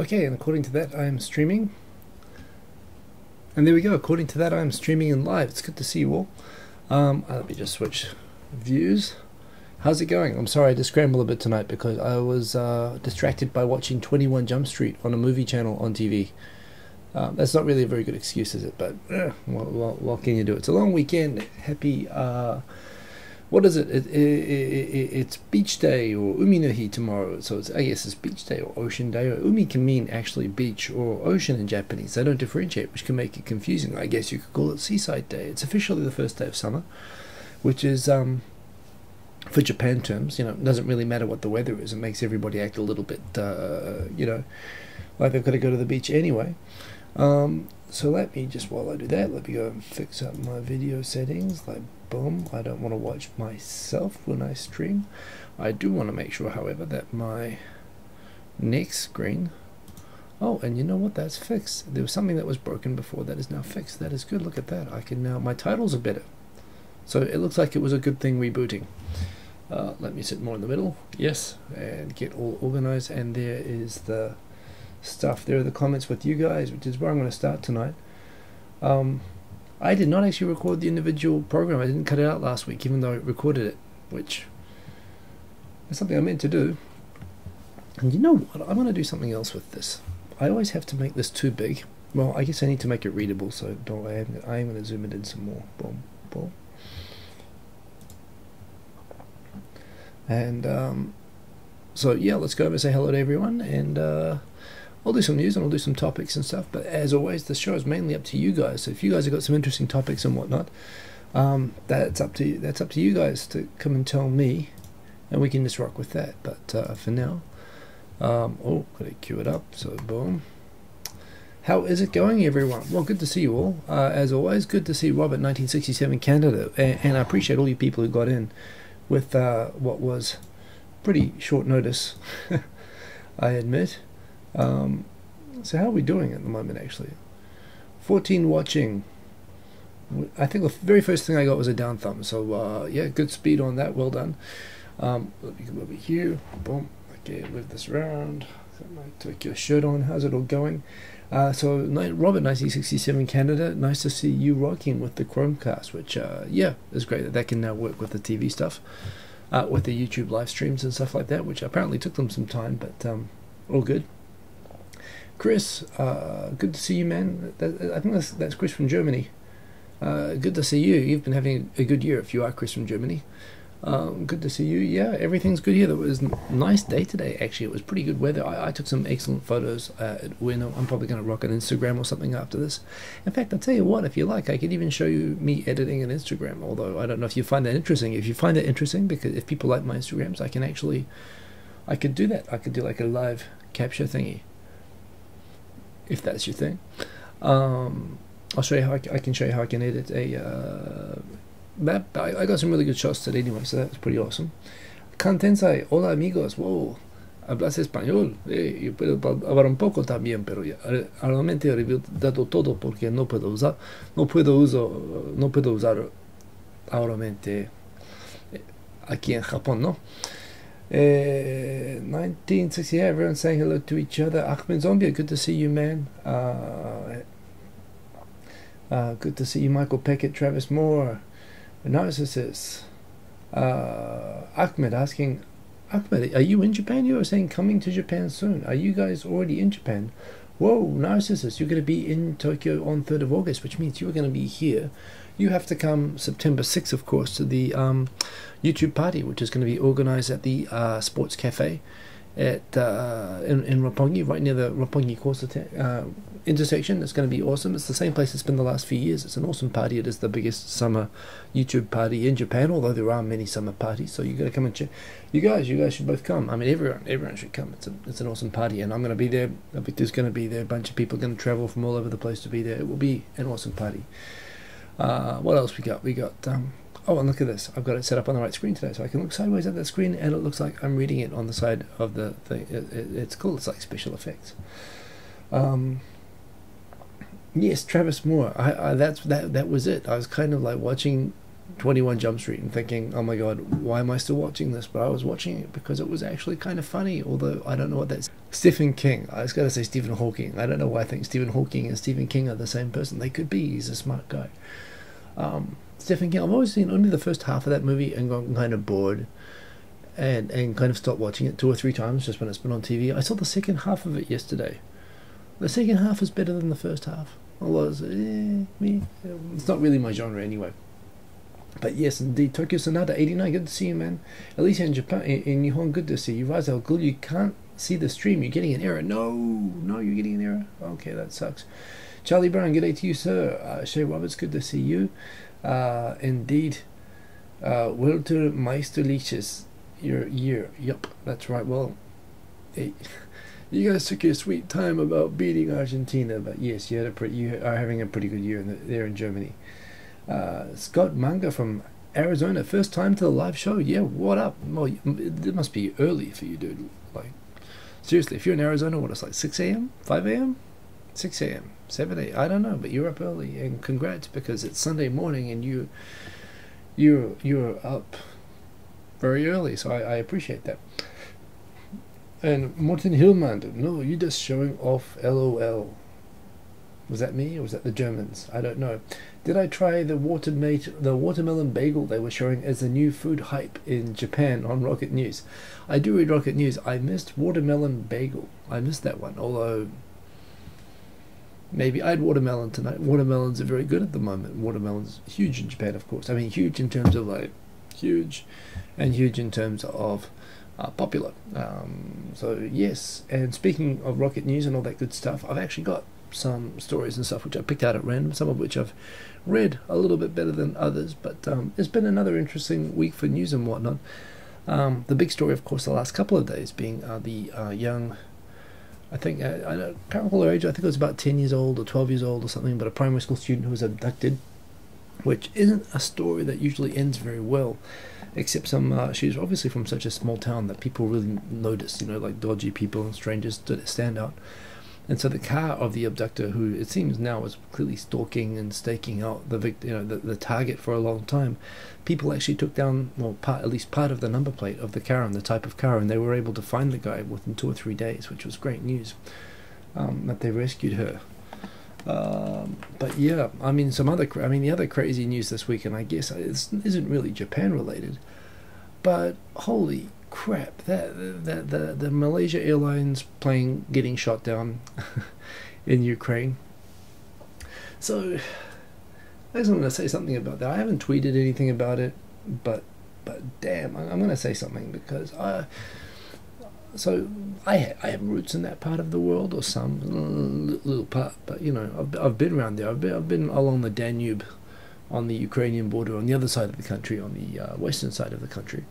Okay, and according to that, I am streaming. And there we go. According to that, I am streaming in live. It's good to see you all. Let me just switch views. How's it going? I'm sorry I just scrambled a bit tonight because I was distracted by watching 21 Jump Street on a movie channel on TV. That's not really a very good excuse, is it? But what can you do? It's a long weekend. Happy, what is it? It's beach day or umi no hi tomorrow. So I guess it's beach day or ocean day. Or umi can mean actually beach or ocean in Japanese. They don't differentiate, which can make it confusing. I guess you could call it seaside day. It's officially the first day of summer, which is for Japan terms, it doesn't really matter what the weather is. It makes everybody act a little bit, like they've got to go to the beach anyway. So let me just, while I do that, let me go and fix up my video settings. Like, boom. I don't want to watch myself when I stream. I do want to make sure, however, that my next screen. Oh, and you know what? That's fixed. There was something that was broken before that is now fixed. That is good. Look at that. I can now. My titles are better. So it looks like it was a good thing rebooting. Let me sit more in the middle. Yes, and get all organized. And there is the stuff. There are the comments with you guys, which is where I'm going to start tonight. I did not actually record the individual program. I didn't cut it out last week, even though I recorded it, which is something I meant to do. And you know what? I'm going to do something else with this. I always have to make this too big. Well, I guess I need to make it readable, so I am going to zoom it in some more. Boom, boom. And so yeah, let's go over and say hello to everyone, and I'll do some news and I'll do some topics and stuff, but as always the show is mainly up to you guys. So if you guys have got some interesting topics and whatnot, that's up to you guys to come and tell me, and we can just rock with that. But for now, oh, gotta cue it up, so boom. How is it going, everyone? Well, good to see you all. As always, good to see Robert 1967 Canada, and I appreciate all you people who got in with what was pretty short notice, I admit. So how are we doing at the moment, actually? 14 watching. I think the very first thing I got was a down thumb, so yeah, good speed on that, well done. Let me come over here, boom, okay, move this around, take your shirt on, how's it all going? So Robert 1967 Canada, nice to see you rocking with the Chromecast, which yeah, is great that can now work with the TV stuff, with the YouTube live streams and stuff like that, which apparently took them some time, but all good. Chris, good to see you, man. I think that's Chris from Germany. Good to see you. You've been having a good year if you are Chris from Germany. Good to see you. Yeah, everything's good here. It was a nice day today, actually. It was pretty good weather. I took some excellent photos at Ueno. I'm probably going to rock an Instagram or something after this. In fact, I'll tell you what, if you like, I could even show you me editing an Instagram, although I don't know if you find that interesting. If you find that interesting, because if people like my Instagrams, I could do that. I could do like a live capture thingy, if that's your thing. I'll show you how I can show you how I can edit a map. I got some really good shots today anyway, so that's pretty awesome. Kantensai, hola amigos, wow, hablas español, yo puedo hablar un poco también, pero realmente he olvidado todo porque no puedo usar ahora mente aquí en Japón, ¿no? 1960, everyone saying hello to each other. Ahmed Zombie, good to see you, man. Good to see you, Michael Peckett, Travis Moore, Narcissus. Ahmed asking, Ahmed, are you in Japan? You were saying coming to Japan soon. Are you guys already in Japan? Whoa, Narcissus, you're going to be in Tokyo on 3rd of August, which means you're going to be here. You have to come September 6th, of course, to the YouTube party, which is going to be organized at the Sports Cafe at in Roppongi, right near the Roppongi Kosa intersection. It's going to be awesome. It's the same place it's been the last few years. It's an awesome party. It is the biggest summer YouTube party in Japan, although there are many summer parties. So you got to come and check. You guys should both come. I mean, everyone should come. It's an awesome party, and I'm going to be there. Victor's going to be there. A bunch of people are going to travel from all over the place to be there. It will be an awesome party. What else we got? We got oh, and look at this. I've got it set up on the right screen today, so I can look sideways at that screen, and it looks like I'm reading it on the side of the thing. It's cool. It's like special effects. Yes, Travis Moore. That was it. I was kind of like watching 21 Jump Street and thinking, oh my god, why am I still watching this? But I was watching it because it was actually kind of funny, although I don't know what that's. Stephen King. I was going to say Stephen Hawking. I don't know why I think Stephen Hawking and Stephen King are the same person. They could be. He's a smart guy. Stephen King, I've always seen only the first half of that movie and gotten kind of bored and kind of stopped watching it 2 or 3 times just when it's been on TV. I saw the second half of it yesterday. The second half is better than the first half. Although it's not really my genre anyway. But yes, indeed, Tokyo Sonata 89, good to see you, man. Alicia in Japan, in Nihon, good to see you. Rise Al Ghul, you can't see the stream, you're getting an error. No, you're getting an error. Okay, that sucks. Charlie Brown, good day to you, sir. Shay Roberts, good to see you. Indeed. Walter Meisterliches, your year. Yup, that's right. Well, hey, you guys took your sweet time about beating Argentina, but yes, you are having a pretty good year there in Germany. Scott Manga from Arizona, first time to the live show. Yeah, what up? Well, it must be early for you, dude. Like, seriously, if you're in Arizona, what, it's like 6 a.m., 5 a.m., 6 a.m., 7 a.m., I don't know, but you're up early, and congrats, because it's Sunday morning and you're up very early, so I appreciate that. And Morten Hillman, no, you're just showing off, LOL. Was that me, or was that the Germans? I don't know. Did I try the watermelon bagel they were showing as the new food hype in Japan on Rocket News? I do read Rocket News. I missed watermelon bagel. I missed that one, although maybe I had watermelon tonight. Watermelons are very good at the moment. Watermelon's huge in Japan, of course. I mean, huge in terms of like huge, and huge in terms of popular. So yes, and speaking of Rocket News and all that good stuff, I've actually got some stories and stuff which I picked out at random, some of which I've read a little bit better than others, but it's been another interesting week for news and whatnot. The big story, of course, the last couple of days being the young, I think, I can't recall her age, I think it was about 10 years old or 12 years old or something, but a primary school student who was abducted, which isn't a story that usually ends very well, except she's obviously from such a small town that people really notice, like dodgy people and strangers stand out. And so the car of the abductor, who it seems now was clearly stalking and staking out the target for a long time, people actually took down, well, at least part of the number plate of the car and the type of car, and they were able to find the guy within 2 or 3 days, which was great news, that they rescued her. But yeah, I mean, the other crazy news this week, and I guess it isn't really Japan related, but holy crap, the Malaysia Airlines plane getting shot down in Ukraine. So I just want to say something about that. I haven't tweeted anything about it, but damn, I'm going to say something, because I have roots in that part of the world, or some little part, but I've been around there. I've been along the Danube, on the Ukrainian border, on the other side of the country, on the western side of the country.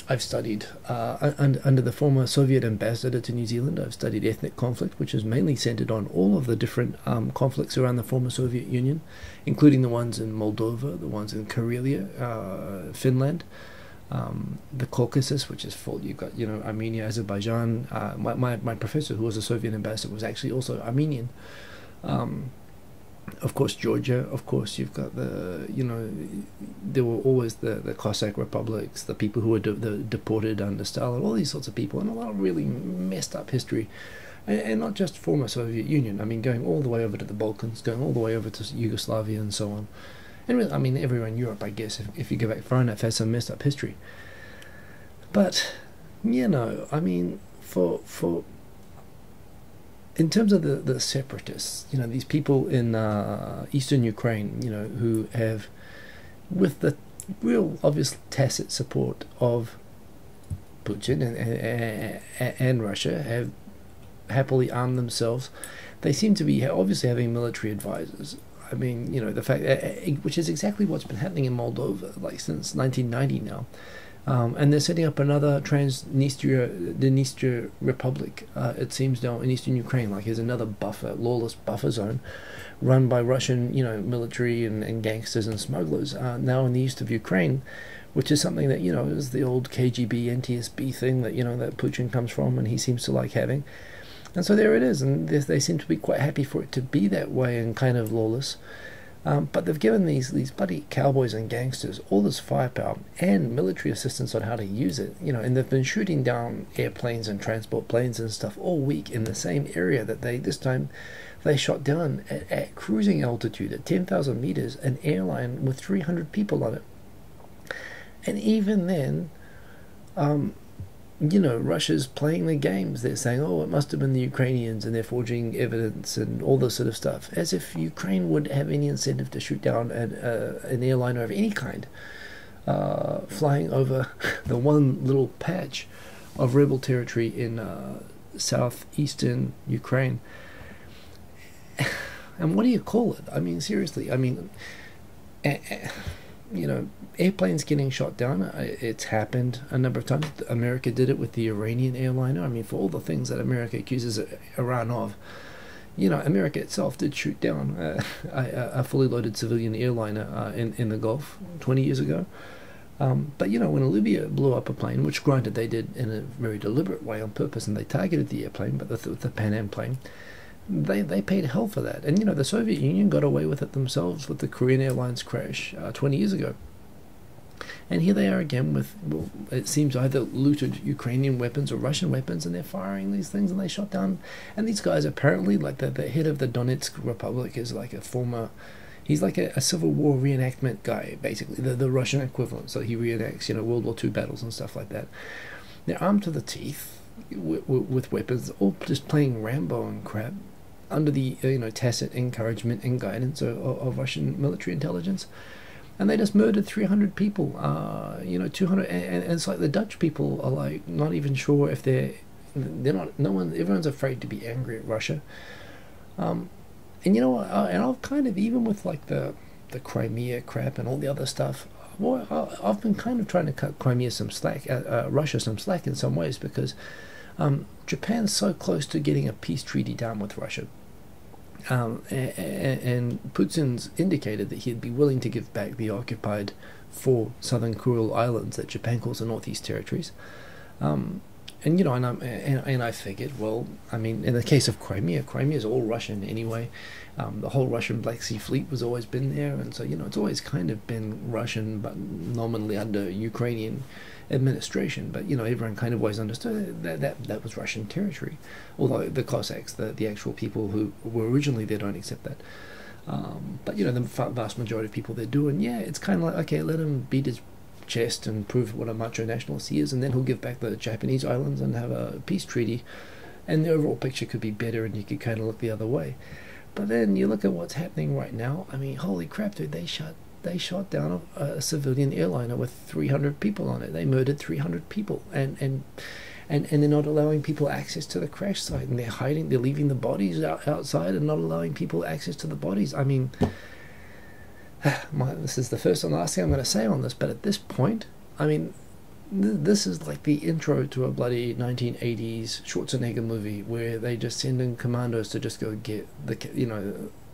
I've studied under the former Soviet ambassador to New Zealand. I've studied ethnic conflict, which is mainly centered on all of the different conflicts around the former Soviet Union, including the ones in Moldova, the ones in Karelia, Finland, the Caucasus, which is full. You've got Armenia, Azerbaijan. My professor, who was a Soviet ambassador, was actually also Armenian. Of course, Georgia. Of course, you've got there were always the Cossack republics, the people who were deported under Stalin, all these sorts of people, and a lot of really messed up history, and not just former Soviet Union. I mean, going all the way over to the Balkans, going all the way over to Yugoslavia, and so on. And really, I mean, everywhere in Europe, I guess, if you go back far enough, has some messed up history. But I mean, for in terms of the separatists, these people in eastern Ukraine, who have, with the real obvious tacit support of Putin and Russia, have happily armed themselves. They seem to be obviously having military advisors. I mean, the fact, which is exactly what's been happening in Moldova, like since 1990 now. And they're setting up another Transnistria Republic, it seems now, in eastern Ukraine. Like, here's another lawless buffer zone run by Russian, military and gangsters and smugglers, now in the east of Ukraine, which is something that, is the old KGB, NTSB thing that, that Putin comes from and he seems to like having. And so there it is, and they seem to be quite happy for it to be that way and kind of lawless. But they've given these bloody cowboys and gangsters all this firepower and military assistance on how to use it, and they've been shooting down airplanes and transport planes and stuff all week in the same area that this time they shot down at cruising altitude at 10,000 meters, an airline with 300 people on it. And even then, Russia's playing the games. They're saying, oh, it must have been the Ukrainians, and they're forging evidence and all this sort of stuff, as if Ukraine would have any incentive to shoot down an airliner of any kind flying over the one little patch of rebel territory in southeastern Ukraine. And what do you call it? I mean, seriously, airplanes getting shot down, it's happened a number of times. America did it with the Iranian airliner. I mean, for all the things that America accuses Iran of, America itself did shoot down a fully loaded civilian airliner in the Gulf 20 years ago. But, when Libya blew up a plane, which granted they did in a very deliberate way on purpose, and they targeted the airplane, but the Pan Am plane, they paid hell for that. And, the Soviet Union got away with it themselves with the Korean Airlines crash 20 years ago. And here they are again with, well, it seems either looted Ukrainian weapons or Russian weapons, and they're firing these things, and they shot down. And these guys apparently, like the head of the Donetsk Republic is like he's like a Civil War reenactment guy, basically, the Russian equivalent. So he reenacts, World War II battles and stuff like that. They're armed to the teeth with weapons, all just playing Rambo and crap, under the tacit encouragement and guidance of Russian military intelligence. And they just murdered 300 people, 200, and it's like the Dutch people are like not even sure if everyone's afraid to be angry at Russia. And I've kind of, even with like the Crimea crap and all the other stuff, I've been kind of trying to cut Crimea some slack, Russia some slack in some ways, because Japan's so close to getting a peace treaty down with Russia. And Putin's indicated that he'd be willing to give back the occupied 4 southern Kuril islands that Japan calls the Northeast Territories. And I figured, well, I mean, in the case of Crimea is all Russian anyway. The whole Russian Black Sea Fleet was always been there, and so it's always kind of been Russian, but nominally under Ukrainian administration. But everyone kind of always understood that was Russian territory, although the Cossacks, the actual people who were originally there, don't accept that. But the vast majority of people there do, and it's kind of like, okay, let him beat his chest and prove what a macho nationalist he is, and then he'll give back the Japanese islands and have a peace treaty, and the overall picture could be better, and you could kind of look the other way. But then you look at what's happening right now. I mean, holy crap, dude! They shot down a civilian airliner with 300 people on it. They murdered 300 people, and they're not allowing people access to the crash site, and they're leaving the bodies outside and not allowing people access to the bodies. I mean, this is the first and last thing I'm going to say on this, but at this point, I mean, this is like the intro to a bloody 1980s Schwarzenegger movie where they just send in commandos to just go get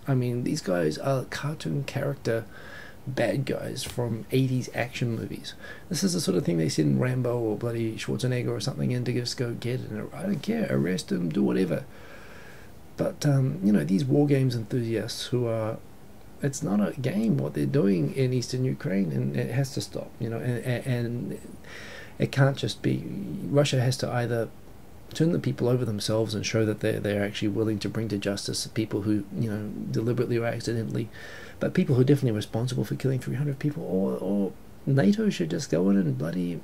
I mean, these guys are cartoon character bad guys from 80s action movies. This is the sort of thing they send Rambo or bloody Schwarzenegger or something in to just go get it, and I don't care, arrest them, do whatever. But these war games enthusiasts who are, it's not a game what they're doing in eastern Ukraine, and it has to stop, and it can't just be. Russia has to either turn the people over themselves and show that they're actually willing to bring to justice people who, deliberately or accidentally, but people who are definitely responsible for killing 300 people, or NATO should just go in and bloody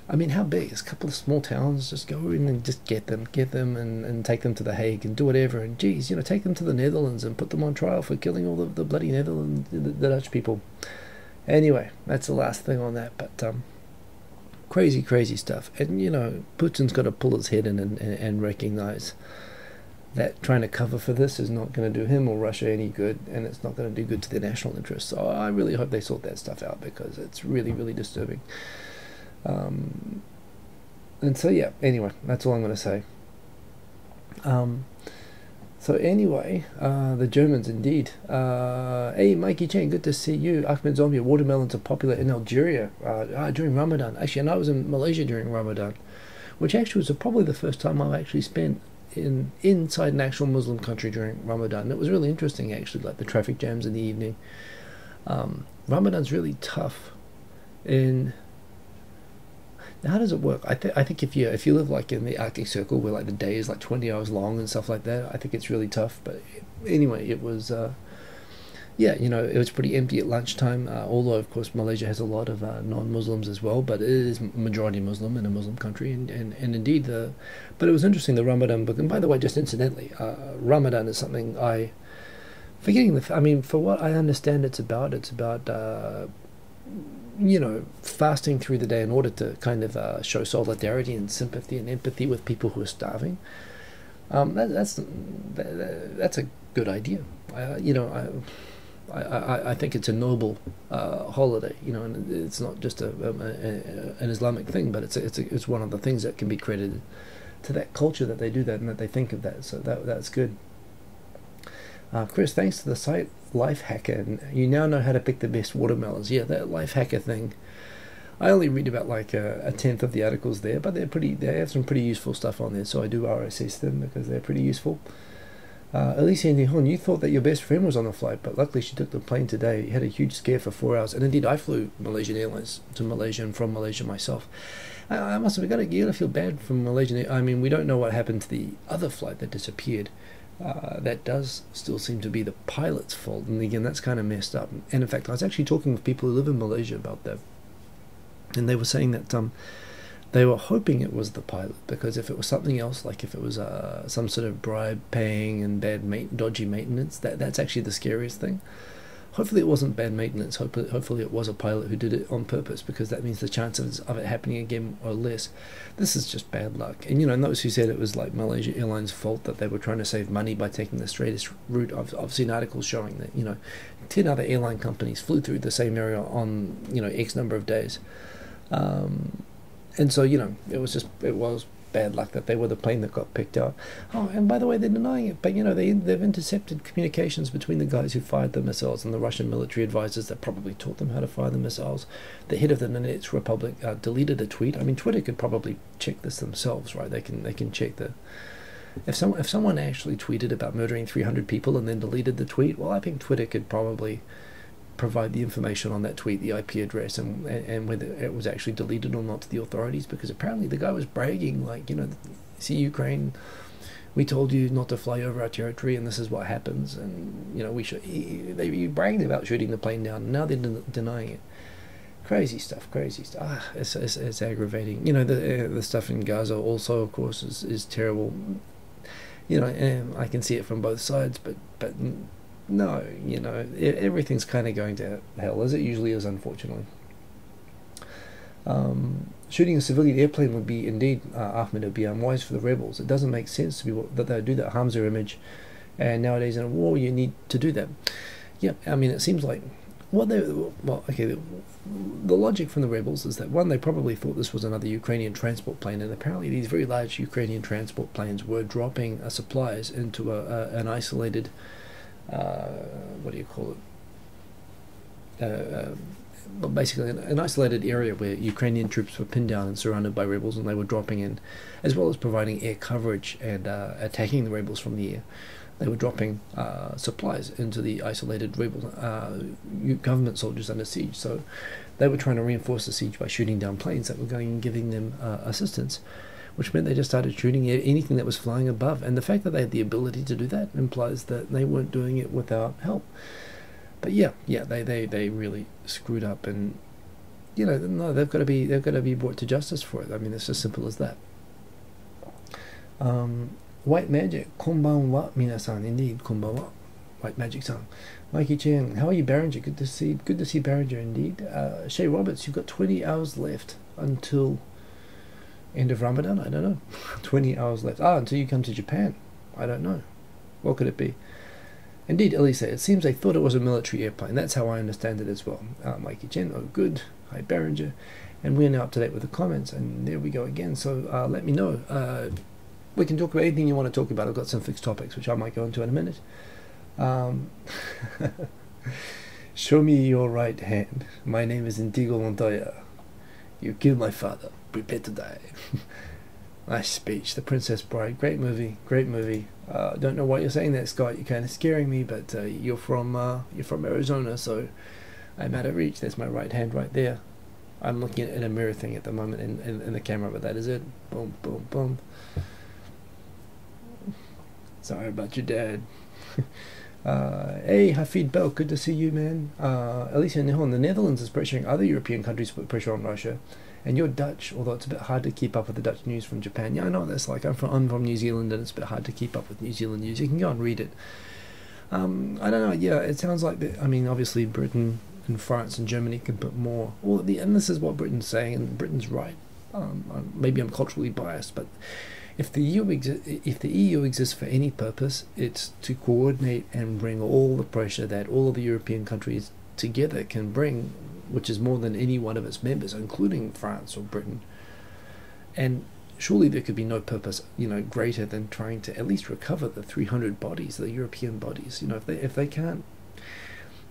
I mean, how big? It's a couple of small towns. Just go in and just get them and take them to The Hague and do whatever. And geez, take them to the Netherlands and put them on trial for killing all the bloody Netherlands, the Dutch people. Anyway, that's the last thing on that. But crazy stuff. And Putin's got to pull his head in and recognize that trying to cover for this is not going to do him or Russia any good, and it's not going to do good to their national interests. So I really hope they sort that stuff out, because it's really disturbing. And so anyway, that's all I'm going to say. So anyway, the Germans indeed. Hey, Mikey Chen, good to see you. Ahmed Zombie, watermelons are popular in Algeria during Ramadan. Actually, I know I was in Malaysia during Ramadan, which actually was probably the first time I've actually spent inside an actual Muslim country during Ramadan. It was really interesting, actually, like the traffic jams in the evening. Ramadan's really tough. How does it work? I think if you live like in the Arctic Circle, where like the day is like 20 hours long and stuff like that, I think it's really tough. But anyway, it was it was pretty empty at lunchtime. Although of course Malaysia has a lot of non-Muslims as well, but it is majority Muslim in a Muslim country, and indeed but it was interesting, the Ramadan book. And by the way, just incidentally, Ramadan is something for what I understand, it's about fasting through the day in order to kind of show solidarity and sympathy and empathy with people who are starving. That's a good idea. I think it's a noble holiday, and it's not just an Islamic thing, but it's one of the things that can be credited to that culture, that they do that and that they think of that. So that's good. Chris, thanks to the site Lifehacker, you now know how to pick the best watermelons. Yeah, that Lifehacker thing, I only read about like a tenth of the articles there, but they have some pretty useful stuff on there, so I do RSS them because they're pretty useful. Alicia Nihon, you thought that your best friend was on the flight, but luckily she took the plane today. You had a huge scare for 4 hours, and indeed I flew Malaysian Airlines to Malaysia and from Malaysia myself. I must have got to feel bad from Malaysian. I mean, we don't know what happened to the other flight that disappeared. That does still seem to be the pilot's fault, and again, that's kind of messed up. And in fact, I was actually talking with people who live in Malaysia about that, and they were saying that they were hoping it was the pilot, because if it was something else, like if it was some sort of bribe paying and dodgy maintenance, that's actually the scariest thing. Hopefully it wasn't bad maintenance. Hopefully it was a pilot who did it on purpose, because that means the chances of it happening again are less. This is just bad luck. And those who said it was like Malaysia Airlines' fault that they were trying to save money by taking the straightest route, I've seen articles showing that 10 other airline companies flew through the same area on X number of days. And so, it was bad luck that they were the plane that got picked out. Oh, and by the way, they're denying it, but they've intercepted communications between the guys who fired the missiles and the Russian military advisors that probably taught them how to fire the missiles. The head of the Donetsk Republic deleted a tweet. I mean, Twitter could probably check this themselves, right? They can check if someone actually tweeted about murdering 300 people and then deleted the tweet, well, I think Twitter could probably provide the information on that tweet, the IP address, and whether it was actually deleted or not to the authorities, because apparently the guy was bragging, like, see, Ukraine, we told you not to fly over our territory, and this is what happens, and they bragged about shooting the plane down, and now they're denying it. Crazy stuff. It's aggravating. The stuff in Gaza also, of course, is terrible. And I can see it from both sides, but no, everything's kind of going to hell, as it usually is, unfortunately. Shooting a civilian airplane would be, indeed, Ahmed, it would be unwise for the rebels. It doesn't make sense that they would do that. Harms their image, and nowadays in a war you need to do that. Yeah, I mean, it seems like the logic from the rebels is that, one, they probably thought this was another Ukrainian transport plane, and apparently these very large Ukrainian transport planes were dropping supplies into an isolated basically an isolated area where Ukrainian troops were pinned down and surrounded by rebels, and they were dropping in, as well as providing air coverage and attacking the rebels from the air. They were dropping supplies into the isolated rebels, government soldiers under siege. So they were trying to reinforce the siege by shooting down planes that were going and giving them assistance, which meant they just started shooting anything that was flying above. And the fact that they had the ability to do that implies that they weren't doing it without help. But they really screwed up, and no, they've got to be brought to justice for it. I mean, it's as simple as that. White Magic, konbanwa minasan. Indeed, konbanwa, White Magic-san. Mikey Chan, how are you, Barringer? Good to see Barringer, indeed. Shay Roberts, you've got 20 hours left until end of Ramadan. I don't know. 20 hours left. Until you come to Japan. I don't know. What could it be? Indeed, Elisa, it seems they thought it was a military airplane. That's how I understand it as well. Mikey Chen, oh good. Hi, Barringer. And we're now up to date with the comments, and there we go again. So let me know. We can talk about anything you want to talk about. I've got some fixed topics, which I might go into in a minute. Show me your right hand. My name is Indigo Montoya. You killed my father. Prepare to die. Nice speech. The Princess Bride. Great movie. Great movie. Don't know why you're saying that, Scott. You're kind of scaring me, but you're from Arizona, so I'm out of reach. That's my right hand right there. I'm looking at a mirror thing at the moment in the camera, but that is it. Boom, boom, boom. Sorry about your dad. Hey, Hafid Bell, good to see you, man. Alicia Nihon, the Netherlands is pressuring other European countries to put pressure on Russia. And you're Dutch, although it's a bit hard to keep up with the Dutch news from Japan. Yeah, I know what that's like. I'm from New Zealand, and it's a bit hard to keep up with New Zealand news. You can go and read it. I don't know. Yeah, it sounds like I mean, obviously Britain and France and Germany can put more. Well, and this is what Britain's saying, and Britain's right. Maybe I'm culturally biased, but if the EU exists for any purpose, it's to coordinate and bring all the pressure that all of the European countries together can bring, which is more than any one of its members, including France or Britain. And surely there could be no purpose, greater than trying to at least recover the 300 bodies, the European bodies. If they can't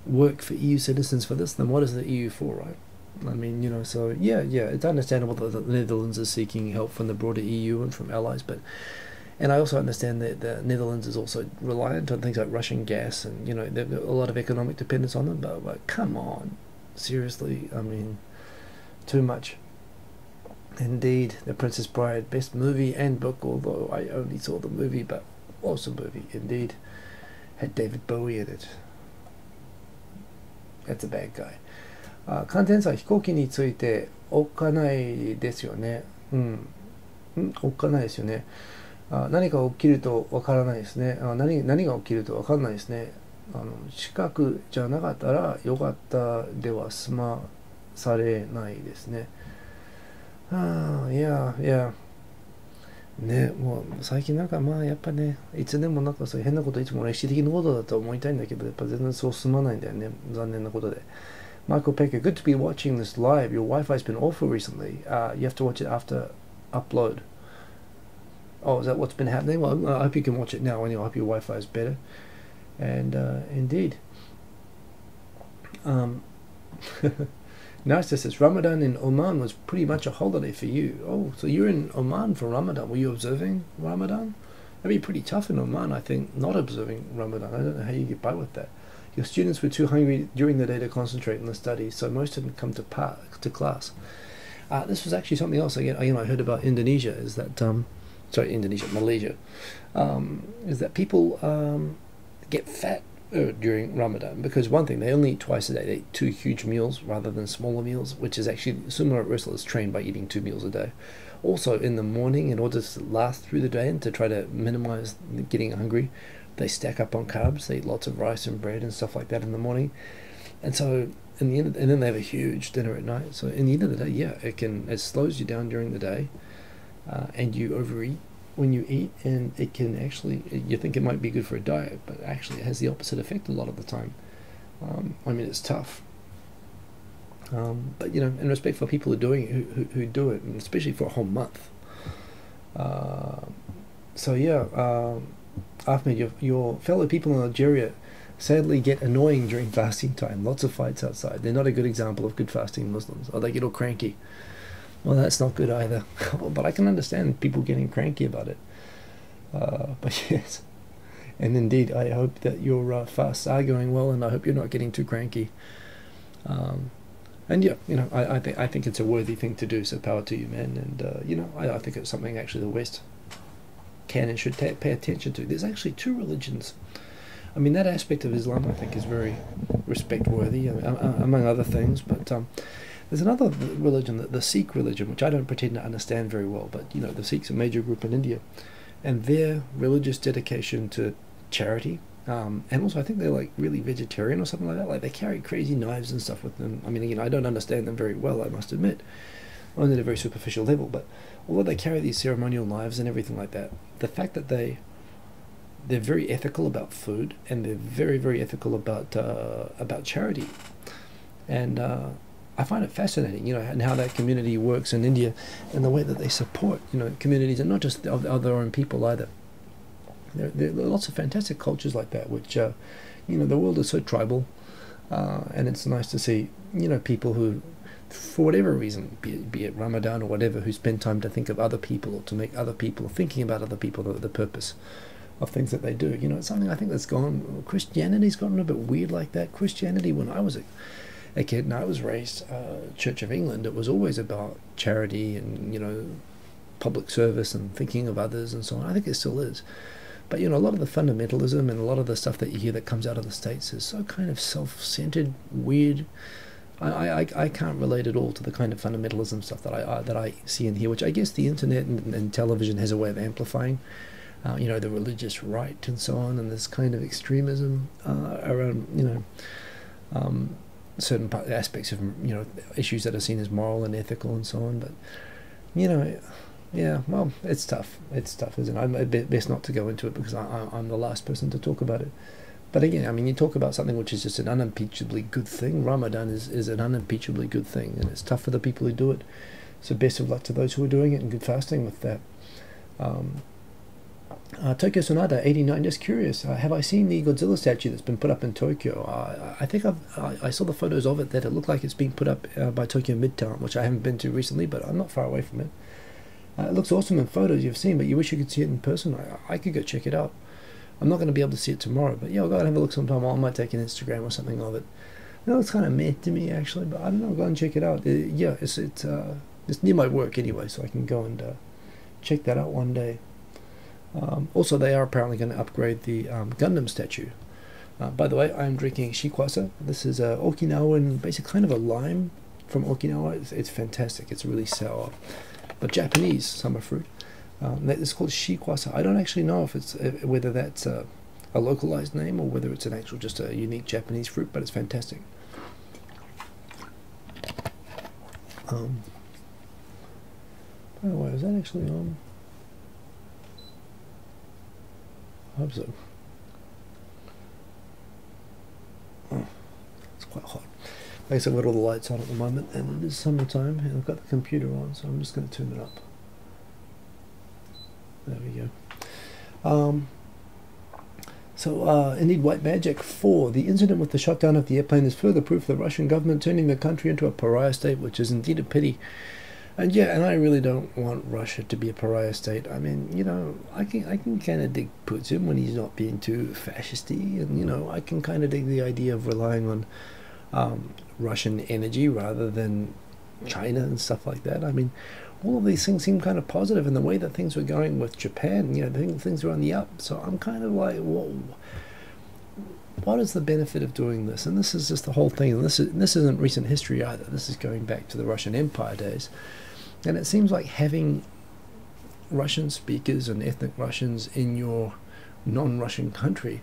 work for EU citizens for this, then what is the EU for, right? I mean, so yeah, it's understandable that the Netherlands is seeking help from the broader EU and from allies, and I also understand that the Netherlands is also reliant on things like Russian gas, and they've got a lot of economic dependence on them. But come on, seriously, I mean, too much. Indeed, The Princess Bride, best movie and book, although I only saw the movie, but awesome movie indeed. Had David Bowie in it. That's a bad guy. 寒天差飛行機についておっかないですよね。おっかないですよね。何が起きるとわからないですね。何が起きるとわからないですね。近くじゃなかったらよかったでは済まされないですね。いや。ね、もう最近やっぱね、いつでもそういう変なこと、いつも歴史的なことだと思いたいんだけど、やっぱ全然そう進まないんだよね。残念なことで。Michael Pecker, good to be watching this live. Your Wi-Fi's been awful recently. You have to watch it after upload. Oh, is that what's been happening? Well, I hope you can watch it now. Anyway, I hope your Wi-Fi is better. And indeed. Nasta says, Ramadan in Oman was pretty much a holiday for you. Oh, so you're in Oman for Ramadan. Were you observing Ramadan? That'd be pretty tough in Oman, I think, not observing Ramadan. I don't know how you get by with that. Your students were too hungry during the day to concentrate on the study, so most didn't come to class. This was actually something else I heard about Indonesia, is that, Malaysia, is that people get fat during Ramadan, because one thing, they only eat twice a day. They eat 2 huge meals rather than smaller meals, which is actually similar. Wrestlers train by eating 2 meals a day. Also, in the morning, in order to last through the day and to try to minimize getting hungry, they stack up on carbs. They eat lots of rice and bread and stuff like that in the morning, and so in the end, and then they have a huge dinner at night. So in the end of the day, yeah, it slows you down during the day, and you overeat when you eat, and it can actually, you think it might be good for a diet, but actually it has the opposite effect a lot of the time. I mean, it's tough, but in respect for people who are doing it, who do it, and especially for a whole month. So yeah. Ahmed, your fellow people in Algeria sadly get annoying during fasting time. Lots of fights outside. They're not a good example of good fasting Muslims. Or they get all cranky. Well, that's not good either. But I can understand people getting cranky about it. But yes. And indeed, I hope that your fasts are going well, and I hope you're not getting too cranky. And yeah, I think it's a worthy thing to do, so power to you, man. And, I think it's something actually the West can and should pay attention to. There's actually 2 religions. I mean, that aspect of Islam I think is very respect-worthy, among other things, but there's another religion, the Sikh religion, which I don't pretend to understand very well, but the Sikhs are a major group in India, and their religious dedication to charity, and also I think they're like really vegetarian or something like that. Like, they carry crazy knives and stuff with them. I mean, again, I don't understand them very well, I must admit, only at a very superficial level, but although they carry these ceremonial knives and everything like that, the fact that they're very ethical about food, and they're very, very ethical about charity, and I find it fascinating, and how that community works in India, and the way that they support, communities, and not just of their own people either. There are lots of fantastic cultures like that, which, the world is so tribal, and it's nice to see, people who for whatever reason, be it Ramadan or whatever, who spend time to think of other people or to make other people, thinking about other people, the purpose of things that they do. You know, it's something I think that's gone. Christianity's gotten a bit weird like that. Christianity, when I was a kid and I was raised Church of England, it was always about charity and, you know, public service and thinking of others and so on. I think it still is. But, you know, a lot of the fundamentalism and a lot of the stuff that you hear that comes out of the States is so kind of self-centered, weird. I can't relate at all to the kind of fundamentalism stuff that I see in here, which I guess the internet and television has a way of amplifying. You know, the religious right and so on, and this kind of extremism around, you know, certain aspects of, you know, issues that are seen as moral and ethical and so on. But, you know, yeah, well, it's tough. It's tough, isn't it? I'm best not to go into it because I'm the last person to talk about it. But again, I mean, you talk about something which is just an unimpeachably good thing. Ramadan is an unimpeachably good thing, and it's tough for the people who do it. So best of luck to those who are doing it, and good fasting with that. Tokyo Sonata 89, just curious, have I seen the Godzilla statue that's been put up in Tokyo? I think I saw the photos of it, that it looked like it's being put up by Tokyo Midtown, which I haven't been to recently, but I'm not far away from it. It looks awesome in photos you've seen, but you wish you could see it in person. I could go check it out. I'm not going to be able to see it tomorrow, but yeah, I'll go and have a look sometime. I might take an Instagram or something of it. No, it's kind of meh to me actually, but I don't know. Go and check it out. Yeah, it's near my work anyway, so I can go and check that out one day. Also, they are apparently going to upgrade the Gundam statue. By the way, I'm drinking Shikwasa. This is Okinawan, basically kind of a lime from Okinawa. It's fantastic. It's really sour, but Japanese summer fruit. It's called Shikwasa. I don't actually know if it's whether that's a localized name or whether it's an actual just a unique Japanese fruit, but it's fantastic. By the way, is that actually on? I hope so. Oh, it's quite hot. Like I said, I've got all the lights on at the moment, and it is summertime, and I've got the computer on, so I'm just going to turn it up. There we go. Indeed, White Magic 4. The incident with the shutdown of the airplane is further proof of the Russian government turning the country into a pariah state, which is indeed a pity. And yeah, and I really don't want Russia to be a pariah state. I mean, you know, I can kind of dig Putin when he's not being too fascisty, and you know, I can kind of dig the idea of relying on Russian energy rather than China and stuff like that. I mean, all of these things seem kind of positive in the way that things were going with Japan. You know, things were on the up. So I'm kind of like, whoa, what is the benefit of doing this? And this is just the whole thing. And this isn't recent history either. This is going back to the Russian Empire days. And it seems like having Russian speakers and ethnic Russians in your non-Russian country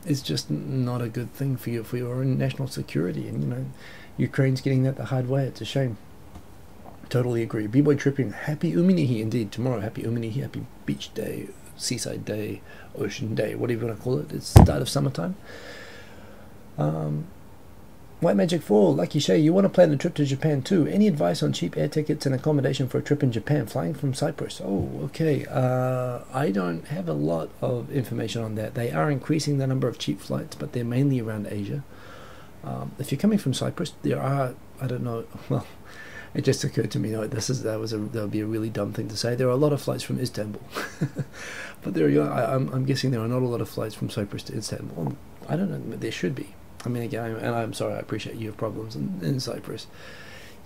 is just not a good thing for your own national security. And you know, Ukraine's getting that the hard way. It's a shame. Totally agree. B-Boy Tripping, happy Uminihi indeed. Tomorrow, happy Uminihi, happy beach day, seaside day, ocean day, whatever you want to call it. It's the start of summertime. White Magic 4, Lucky Shay, you want to plan a trip to Japan too. Any advice on cheap air tickets and accommodation for a trip in Japan, flying from Cyprus? Oh, okay. I don't have a lot of information on that. They are increasing the number of cheap flights, but they're mainly around Asia. If you're coming from Cyprus, there are, I don't know, well, it just occurred to me, no, that would be a really dumb thing to say. There are a lot of flights from Istanbul, but I'm guessing there are not a lot of flights from Cyprus to Istanbul. I don't know, there should be. I mean, again, and I'm sorry, I appreciate you have problems in Cyprus.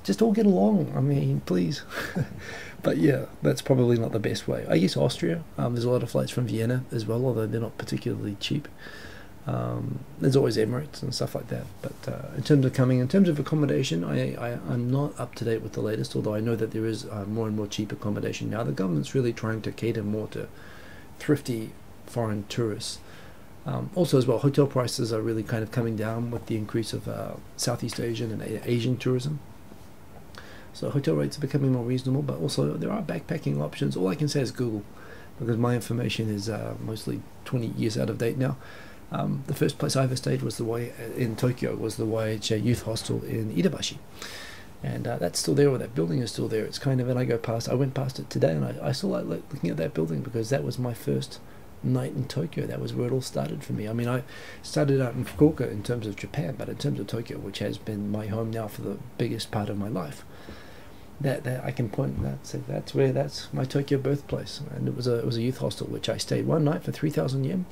Just all get along, I mean, please. But yeah, that's probably not the best way. I guess Austria, there's a lot of flights from Vienna as well, although they're not particularly cheap. There's always Emirates and stuff like that. But in terms of accommodation, I'm not up to date with the latest, although I know that there is more and more cheap accommodation now. The government's really trying to cater more to thrifty foreign tourists. Also as well, hotel prices are really kind of coming down with the increase of Southeast Asian and Asian tourism. So hotel rates are becoming more reasonable, but also there are backpacking options. All I can say is Google, because my information is mostly 20 years out of date now. The first place I ever stayed was in Tokyo, was the YH Youth Hostel in Iidabashi. And that's still there, or that building is still there. It's kind of, and I went past it today, and I still like looking at that building because that was my first night in Tokyo. That was where it all started for me. I mean, I started out in Fukuoka in terms of Japan, but in terms of Tokyo, which has been my home now for the biggest part of my life, that I can point that, say that's my Tokyo birthplace. And it was a youth hostel which I stayed one night for 3,000 yen,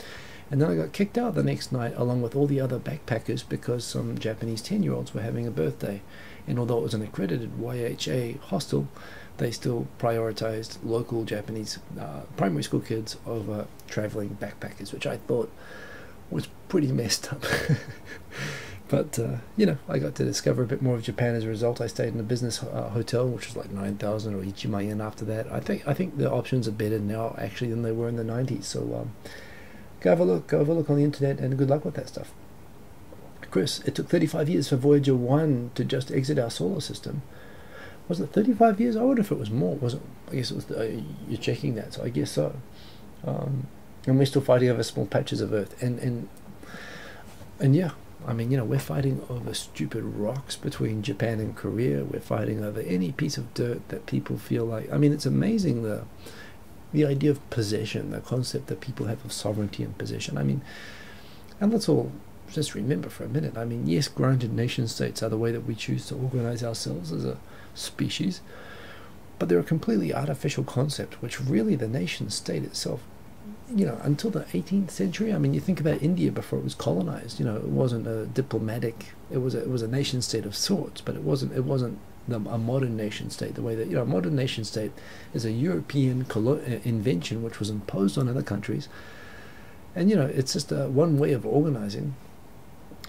and then I got kicked out the next night along with all the other backpackers because some Japanese 10-year-olds were having a birthday, and although it was an accredited YHA hostel, they still prioritized local Japanese primary school kids over traveling backpackers, which I thought was pretty messed up. But you know, I got to discover a bit more of Japan as a result. I stayed in a business hotel, which was like 9,000 or Ichima yen after that. I think the options are better now actually than they were in the 90s. So go have a look on the internet, and good luck with that stuff. Chris, it took 35 years for Voyager 1 to just exit our solar system. Was it 35 years? I wonder if it was more. Was it? I guess it was. You're checking that, so I guess so. And we're still fighting over small patches of Earth, and yeah, I mean, you know, we're fighting over stupid rocks between Japan and Korea. We're fighting over any piece of dirt that people feel like. I mean, it's amazing the idea of possession, the concept that people have of sovereignty and possession. I mean, and let's all just remember for a minute. I mean, yes, granted, nation states are the way that we choose to organize ourselves as a species, but they're a completely artificial concept, which really the nation state itself, you know, until the 18th century, I mean, you think about India before it was colonized, you know, it wasn't a diplomatic, it was a nation state of sorts, but it wasn't a modern nation state, the way that, you know, a modern nation state is a European invention which was imposed on other countries, and, you know, it's just one way of organizing.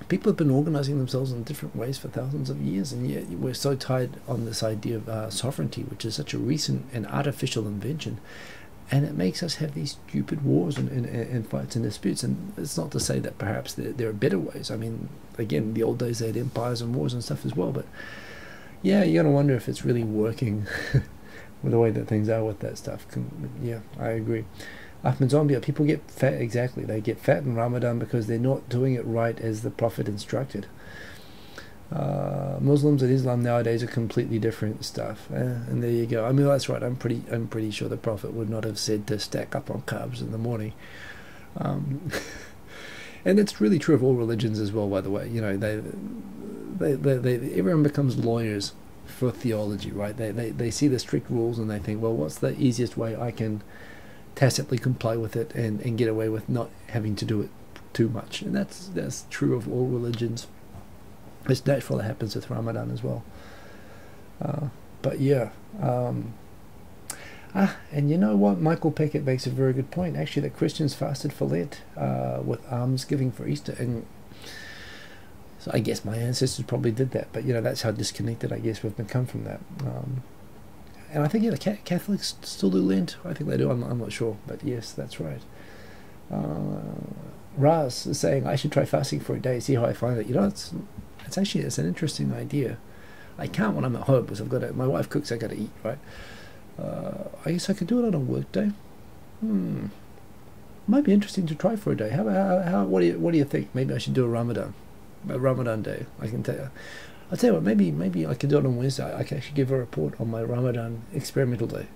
People have been organizing themselves in different ways for thousands of years, and yet we're so tied on this idea of sovereignty, which is such a recent and artificial invention, and it makes us have these stupid wars and fights and disputes. And it's not to say that perhaps there are better ways. I mean, again, in the old days they had empires and wars and stuff as well, but yeah, you're gonna wonder if it's really working with the way that things are with that stuff. Yeah, I agree. Ahmed Zombia, people get fat, exactly. They get fat in Ramadan because they're not doing it right as the Prophet instructed. Muslims and Islam nowadays are completely different stuff, and there you go. I mean, that's right. I'm pretty sure the Prophet would not have said to stack up on carbs in the morning, and it's really true of all religions as well. By the way, you know, everyone becomes lawyers for theology, right? They see the strict rules and they think, well, what's the easiest way I can tacitly comply with it and get away with not having to do it too much. And that's true of all religions. It's natural, it happens with Ramadan as well. But yeah, and you know what, Michael Peckett makes a very good point actually, that Christians fasted for Lent with alms giving for Easter, and so I guess my ancestors probably did that, but you know, that's how disconnected I guess we've become from that. And I think, yeah, the Catholics still do Lent. I think they do. I'm not sure, but yes, that's right. Raz is saying I should try fasting for a day, see how I find it. You know, it's an interesting idea. I can't when I'm at home because my wife cooks. I got to eat, right? I guess I could do it on a work day. Might be interesting to try for a day. What do you think? Maybe I should do a Ramadan day. I can tell you. I'll tell you what, maybe I could do it on Wednesday. I can actually give a report on my Ramadan experimental day.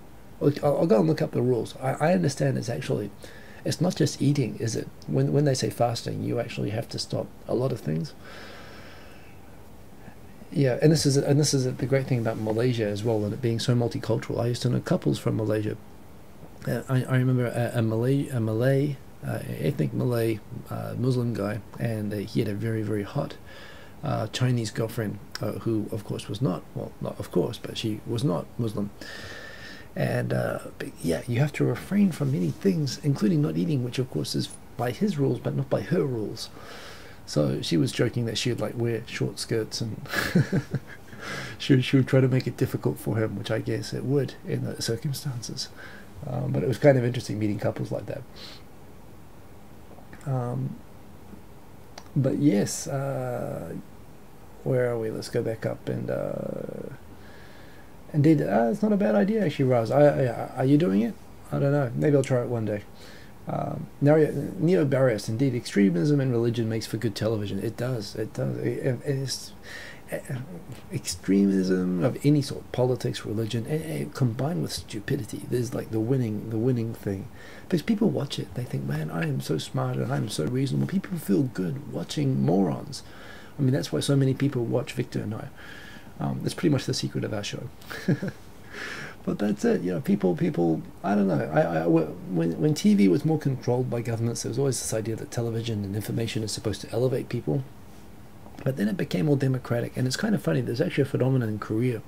I'll go and look up the rules. I understand it's not just eating, is it? When they say fasting, you actually have to stop a lot of things. Yeah, and this is the great thing about Malaysia as well, and it being so multicultural. I used to know couples from Malaysia. I remember a ethnic Malay Muslim guy, and he had a very, very hot Chinese girlfriend who of course was not of course, but she was not Muslim, and yeah, you have to refrain from many things, including not eating, which of course is by his rules but not by her rules. So she was joking that she would like wear short skirts, and she would try to make it difficult for him, which I guess it would in the circumstances, but it was kind of interesting meeting couples like that. But yes, where are we? Let's go back up, and indeed, it's not a bad idea actually, Raz. Are you doing it? I don't know. Maybe I'll try it one day. Neo Barrios, indeed, extremism in religion makes for good television. It does. extremism of any sort, politics, religion, and combined with stupidity. There's like the winning thing. Because people watch it, they think, man, I am so smart and I'm so reasonable. People feel good watching morons. I mean, that's why so many people watch Victor and I. That's pretty much the secret of our show. But that's it, you know, people, I don't know, when TV was more controlled by governments, there was always this idea that television and information is supposed to elevate people. But then it became more democratic, and it's kind of funny, there's actually a phenomenon in Korea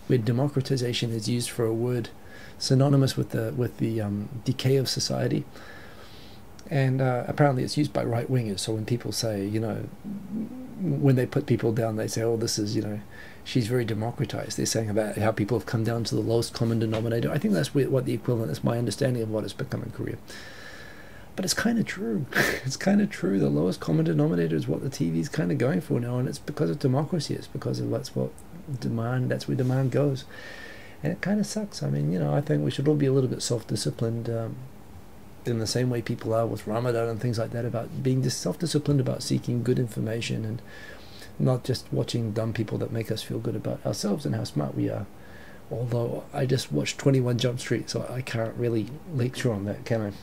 where democratization is used for a word synonymous with the decay of society. And apparently it's used by right-wingers, so when people say, you know, when they put people down, they say, oh, this is, you know, she's very democratized. They're saying about how people have come down to the lowest common denominator. I think that's what the equivalent is, my understanding of what it's become in Korea. But it's kind of true. It's kind of true. The lowest common denominator is what the TV is kind of going for now, and it's because of democracy. It's because of that's where demand goes. And it kind of sucks. I mean, you know, I think we should all be a little bit self-disciplined in the same way people are with Ramadan and things like that, about being just self-disciplined about seeking good information and not just watching dumb people that make us feel good about ourselves and how smart we are. Although I just watched 21 Jump Street, so I can't really lecture on that, can I?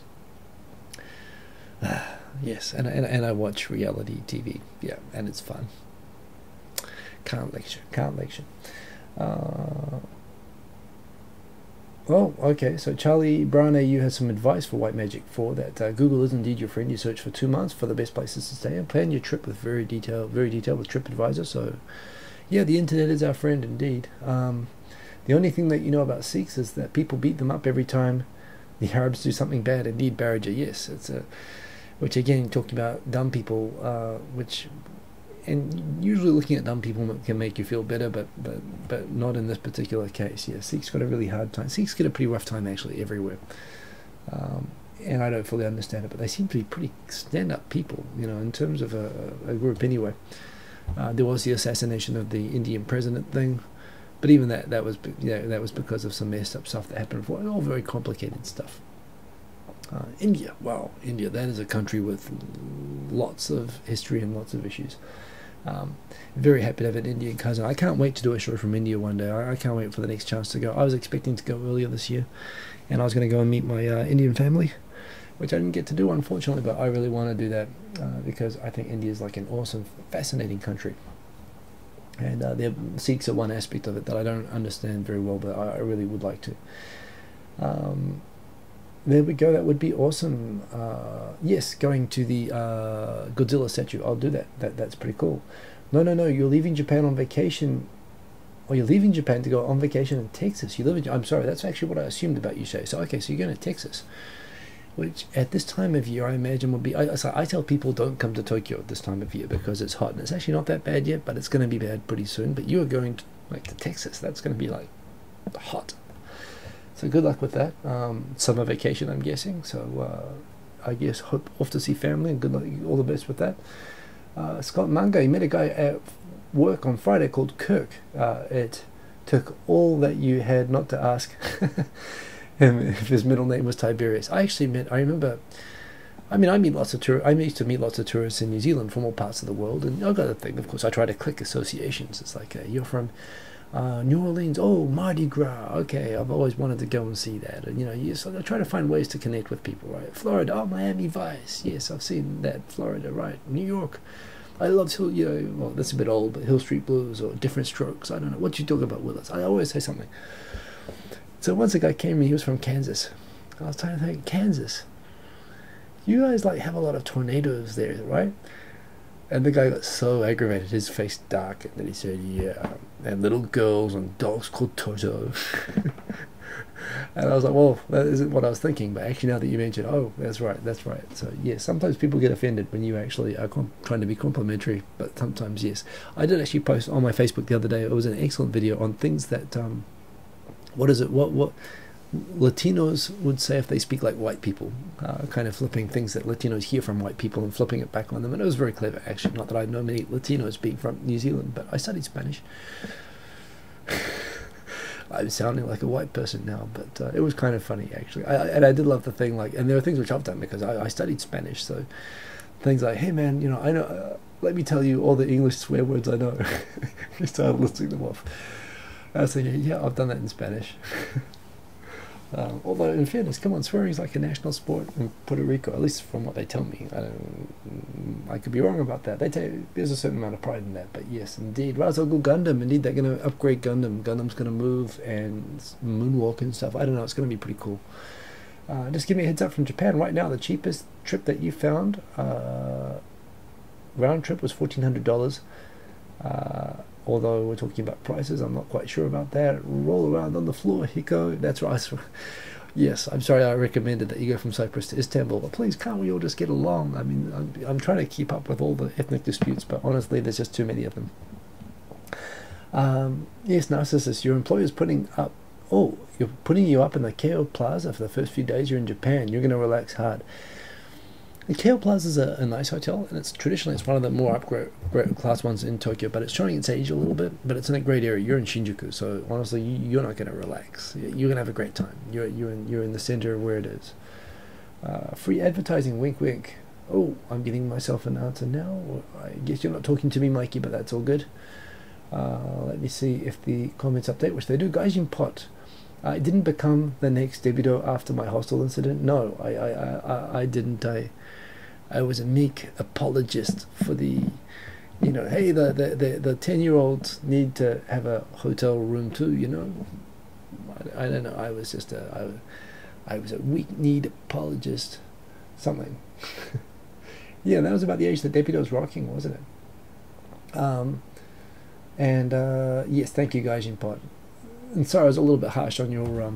Yes, and I watch reality TV, yeah, and it's fun. Can't lecture. Well, okay, so Charlie Brown AU has some advice for White Magic 4, that Google is indeed your friend. You search for 2 months for the best places to stay and plan your trip with very detailed with TripAdvisor. So, yeah, the internet is our friend indeed. The only thing that you know about Sikhs is that people beat them up every time the Arabs do something bad. Indeed, Baraja, yes, it's which again, talking about dumb people, and usually looking at dumb people can make you feel better, but not in this particular case. Yeah, Sikhs got a really hard time. Sikhs get a pretty rough time actually everywhere, and I don't fully understand it, but they seem to be pretty stand-up people, you know, in terms of a group anyway. There was the assassination of the Indian president thing, but even that was because of some messed up stuff that happened before. All very complicated stuff. India, wow, India, that is a country with lots of history and lots of issues. Very happy to have an Indian cousin. I can't wait to do a show from India one day. I can't wait for the next chance to go. I was expecting to go earlier this year, and I was going to go and meet my Indian family, which I didn't get to do, unfortunately, but I really want to do that because I think India is like an awesome, fascinating country. And the Sikhs are one aspect of it that I don't understand very well, but I really would like to. There we go, that would be awesome. Yes, going to the Godzilla statue, I'll do that. That's pretty cool. No, you're leaving Japan on vacation, or you're leaving Japan to go on vacation in Texas. You live in, I'm sorry, that's actually what I assumed about you, Shay. So, okay, so you're going to Texas, which at this time of year I imagine would be, I tell people don't come to Tokyo at this time of year because it's hot, and it's actually not that bad yet, but it's going to be bad pretty soon. But you are going to Texas, that's going to be like hot. So good luck with that. Summer vacation, I'm guessing. So I guess hope off to see family, and good luck, all the best with that. Scott Manga, he met a guy at work on Friday called Kirk. It took all that you had not to ask him if his middle name was Tiberius. I meet lots of tourists. I used to meet lots of tourists in New Zealand from all parts of the world, and I've got a thing. Of course, I try to click associations. It's like you're from New Orleans, oh, Mardi Gras, okay, I've always wanted to go and see that. And, you know, so I try to find ways to connect with people, right? Florida, oh, Miami Vice, yes, I've seen that. Florida, right? New York, I love well, that's a bit old, but Hill Street Blues or Different Strokes, I don't know. What you talk about, Willis? I always say something. So once a guy came to me, he was from Kansas. I was trying to think, Kansas, you guys like have a lot of tornadoes there, right? And the guy got so aggravated, his face darkened, and he said, yeah, and little girls and dogs called Toto. And I was like, well, that isn't what I was thinking, but actually now that you mentioned, oh, that's right. So, yeah, sometimes people get offended when you actually are trying to be complimentary, but sometimes, yes. I did actually post on my Facebook the other day, it was an excellent video on things that, what Latinos would say if they speak like white people, kind of flipping things that Latinos hear from white people and flipping it back on them. And it was very clever, actually. Not that I know many Latinos being from New Zealand, but I studied Spanish. I'm sounding like a white person now, but it was kind of funny, actually. And I did love the thing, like, and there are things which I've done because I studied Spanish, so things like, hey man, you know, let me tell you all the English swear words I know. He started listing them off. I was thinking, yeah, I've done that in Spanish. Although, in fairness, come on, swearing is like a national sport in Puerto Rico, at least from what they tell me. I could be wrong about that. There's a certain amount of pride in that, but yes, indeed. Ra's al Ghul Gundam, indeed, they're going to upgrade Gundam. Gundam's going to move and moonwalk and stuff. I don't know, it's going to be pretty cool. Just give me a heads up from Japan. Right now, the cheapest trip that you found, round trip, was $1,400. Although we're talking about prices, I'm not quite sure about that. Roll around on the floor, Hiko. That's right. Yes, I'm sorry I recommended that you go from Cyprus to Istanbul, but please, can't we all just get along? I mean, I'm trying to keep up with all the ethnic disputes, but honestly, there's just too many of them. Yes, Narcissus, your employer's putting you up in the Keio Plaza for the first few days you're in Japan. You're going to relax hard. The Keio Plaza is a nice hotel, and it's one of the more upgrade class ones in Tokyo, but it's showing its age a little bit, but it's in a great area. You're in Shinjuku, so honestly, you're not going to relax. You're going to have a great time. You're in the center of where it is. Free advertising, wink wink. Oh, I'm giving myself an answer now. I guess you're not talking to me, Mikey, but that's all good. Let me see if the comments update, which they do. Gaijin Pot. It didn't become the next debuto after my hostel incident. No, I didn't. I was a meek apologist for the, hey, the 10-year-olds need to have a hotel room too, I don't know. I was just I was a weak-kneed apologist, something. Yeah, that was about the age that Deputy was rocking, wasn't it? Yes, thank you, guys, in pod. And sorry, I was a little bit harsh on your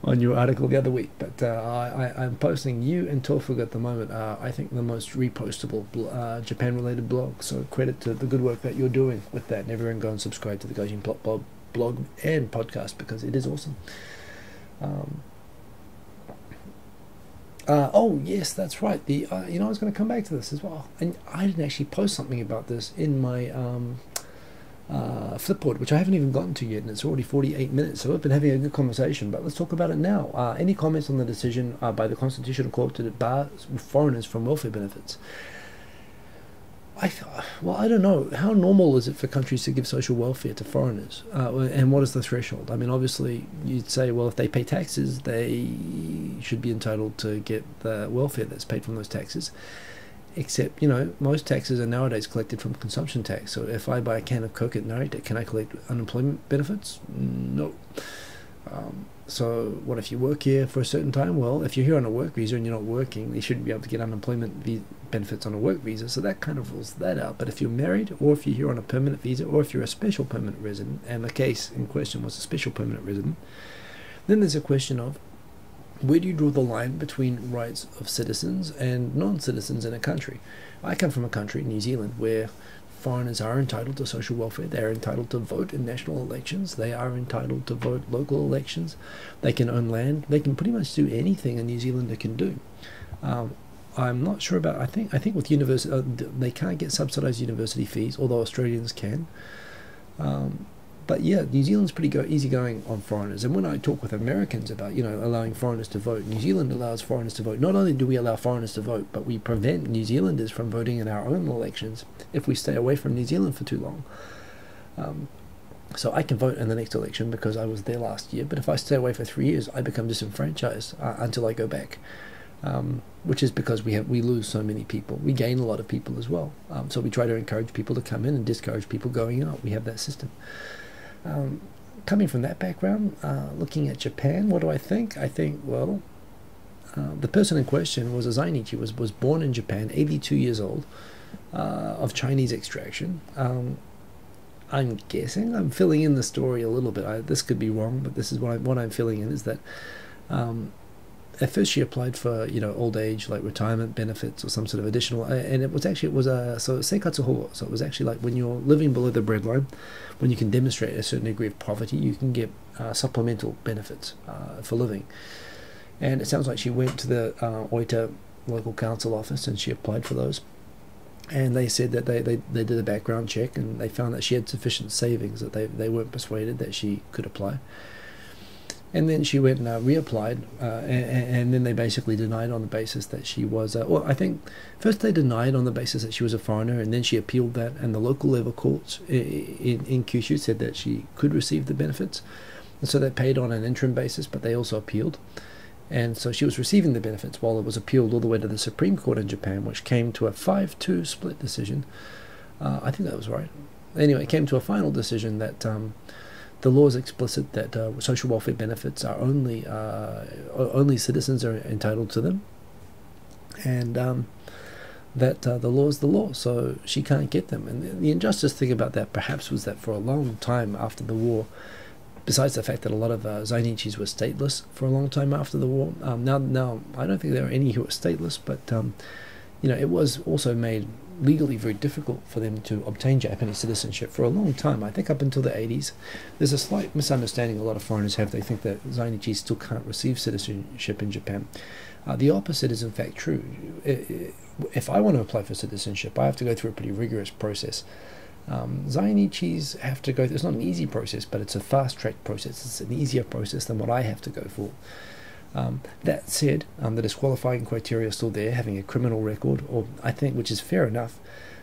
on your article the other week, but I'm posting you and Tofuga at the moment. I think the most repostable Japan-related blog. So credit to the good work that you're doing with that. And everyone go and subscribe to the Gaijin blog and podcast because it is awesome. Oh yes, that's right. I was going to come back to this as well, and I didn't actually post something about this in my Flipboard, which I haven't even gotten to yet, and it's already 48 minutes, so we've been having a good conversation, but let's talk about it now. Any comments on the decision by the Constitutional Court to bar foreigners from welfare benefits? I don't know. How normal is it for countries to give social welfare to foreigners? And what is the threshold? I mean, obviously, you'd say, well, if they pay taxes, they should be entitled to get the welfare that's paid from those taxes. Except, most taxes are nowadays collected from consumption tax. So if I buy a can of Coke at night, can I collect unemployment benefits? No. So what if you work here for a certain time? Well, if you're here on a work visa and you're not working, you shouldn't be able to get unemployment benefits on a work visa. So that kind of rules that out. But if you're married, or if you're here on a permanent visa, or if you're a special permanent resident, and the case in question was a special permanent resident, then there's a question of, where do you draw the line between rights of citizens and non-citizens in a country? I come from a country, New Zealand, where foreigners are entitled to social welfare. They are entitled to vote in national elections. They are entitled to vote local elections. They can own land. They can pretty much do anything a New Zealander can do. I'm not sure about, I think with university, they can't get subsidized university fees, although Australians can. But yeah, New Zealand's pretty easygoing on foreigners. And when I talk with Americans about, allowing foreigners to vote, New Zealand allows foreigners to vote. Not only do we allow foreigners to vote, but we prevent New Zealanders from voting in our own elections if we stay away from New Zealand for too long. So I can vote in the next election because I was there last year. But if I stay away for 3 years, I become disenfranchised until I go back. Which is because we lose so many people. We gain a lot of people as well. So we try to encourage people to come in and discourage people going out. We have that system. Coming from that background, looking at Japan, what do I think? I think, well, the person in question was a Zainichi, was born in Japan, 82 years old, of Chinese extraction. I'm guessing, I'm filling in the story a little bit. This could be wrong, but this is what I'm filling in, is that at first she applied for, old age, like retirement benefits or some sort of additional, and it was seikatsu hobo. So it was actually like when you're living below the breadline, when you can demonstrate a certain degree of poverty, you can get supplemental benefits for living. And it sounds like she went to the Oita local council office and she applied for those. And they said that they did a background check and they found that she had sufficient savings, that they weren't persuaded that she could apply. And then she went and reapplied, and then they basically denied on the basis that she was, well, I think first they denied on the basis that she was a foreigner, and then she appealed that, and the local level courts in Kyushu said that she could receive the benefits. And so they paid on an interim basis, but they also appealed. And so she was receiving the benefits while it was appealed all the way to the Supreme Court in Japan, which came to a 5-2 split decision. I think that was right. Anyway, it came to a final decision that the law is explicit that social welfare benefits are only citizens are entitled to them, and that the law is the law, so she can't get them. And the injustice thing about that perhaps was that for a long time after the war, besides the fact that a lot of Zainichis were stateless for a long time after the war, now I don't think there are any who are stateless, but it was also made legally very difficult for them to obtain Japanese citizenship for a long time. I think up until the 80s. There's a slight misunderstanding a lot of foreigners have. They think that Zainichis still can't receive citizenship in Japan. The opposite is in fact true. If I want to apply for citizenship, I have to go through a pretty rigorous process. Zainichis have to go through, it's not an easy process, but it's a fast-track process. It's an easier process than what I have to go for. That said, the disqualifying criteria is still there, having a criminal record, or I think, which is fair enough,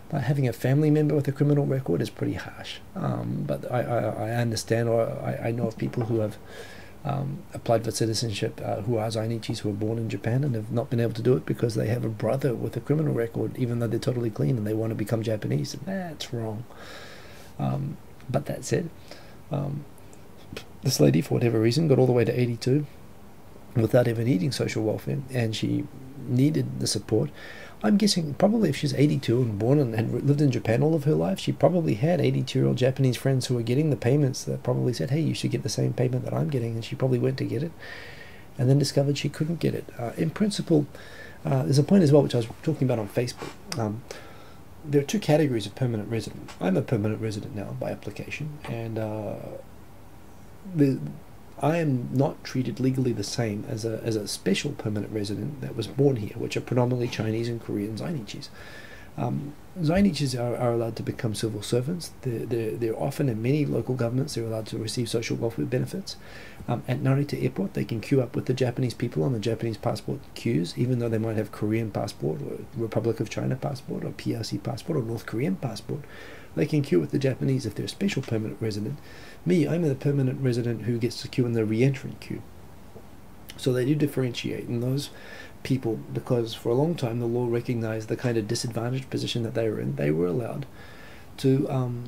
but having a family member with a criminal record is pretty harsh. But I understand, or I know of people who have applied for citizenship who are Zainichis who were born in Japan and have not been able to do it because they have a brother with a criminal record, even though they're totally clean and they want to become Japanese. That's wrong. But that said, this lady, for whatever reason, got all the way to 82 without ever needing social welfare, and she needed the support. I'm guessing probably if she's 82 and born and had lived in Japan all of her life, she probably had 82-year-old Japanese friends who were getting the payments that probably said, hey, you should get the same payment that I'm getting, and she probably went to get it and then discovered she couldn't get it. In principle, there's a point as well which I was talking about on Facebook. There are two categories of permanent resident. I'm a permanent resident now by application, and I am not treated legally the same as a special permanent resident that was born here, which are predominantly Chinese and Korean Zainichis. Zainichis are allowed to become civil servants. They're often in many local governments. They're allowed to receive social welfare benefits. At Narita Airport, they can queue up with the Japanese people on the Japanese passport queues, even though they might have Korean passport or Republic of China passport or PRC passport or North Korean passport. They can queue with the Japanese if they're a special permanent resident. Me, I'm a permanent resident who gets to queue in the re-entrant queue. So they do differentiate in those people, because for a long time the law recognized the kind of disadvantaged position that they were in. They were allowed to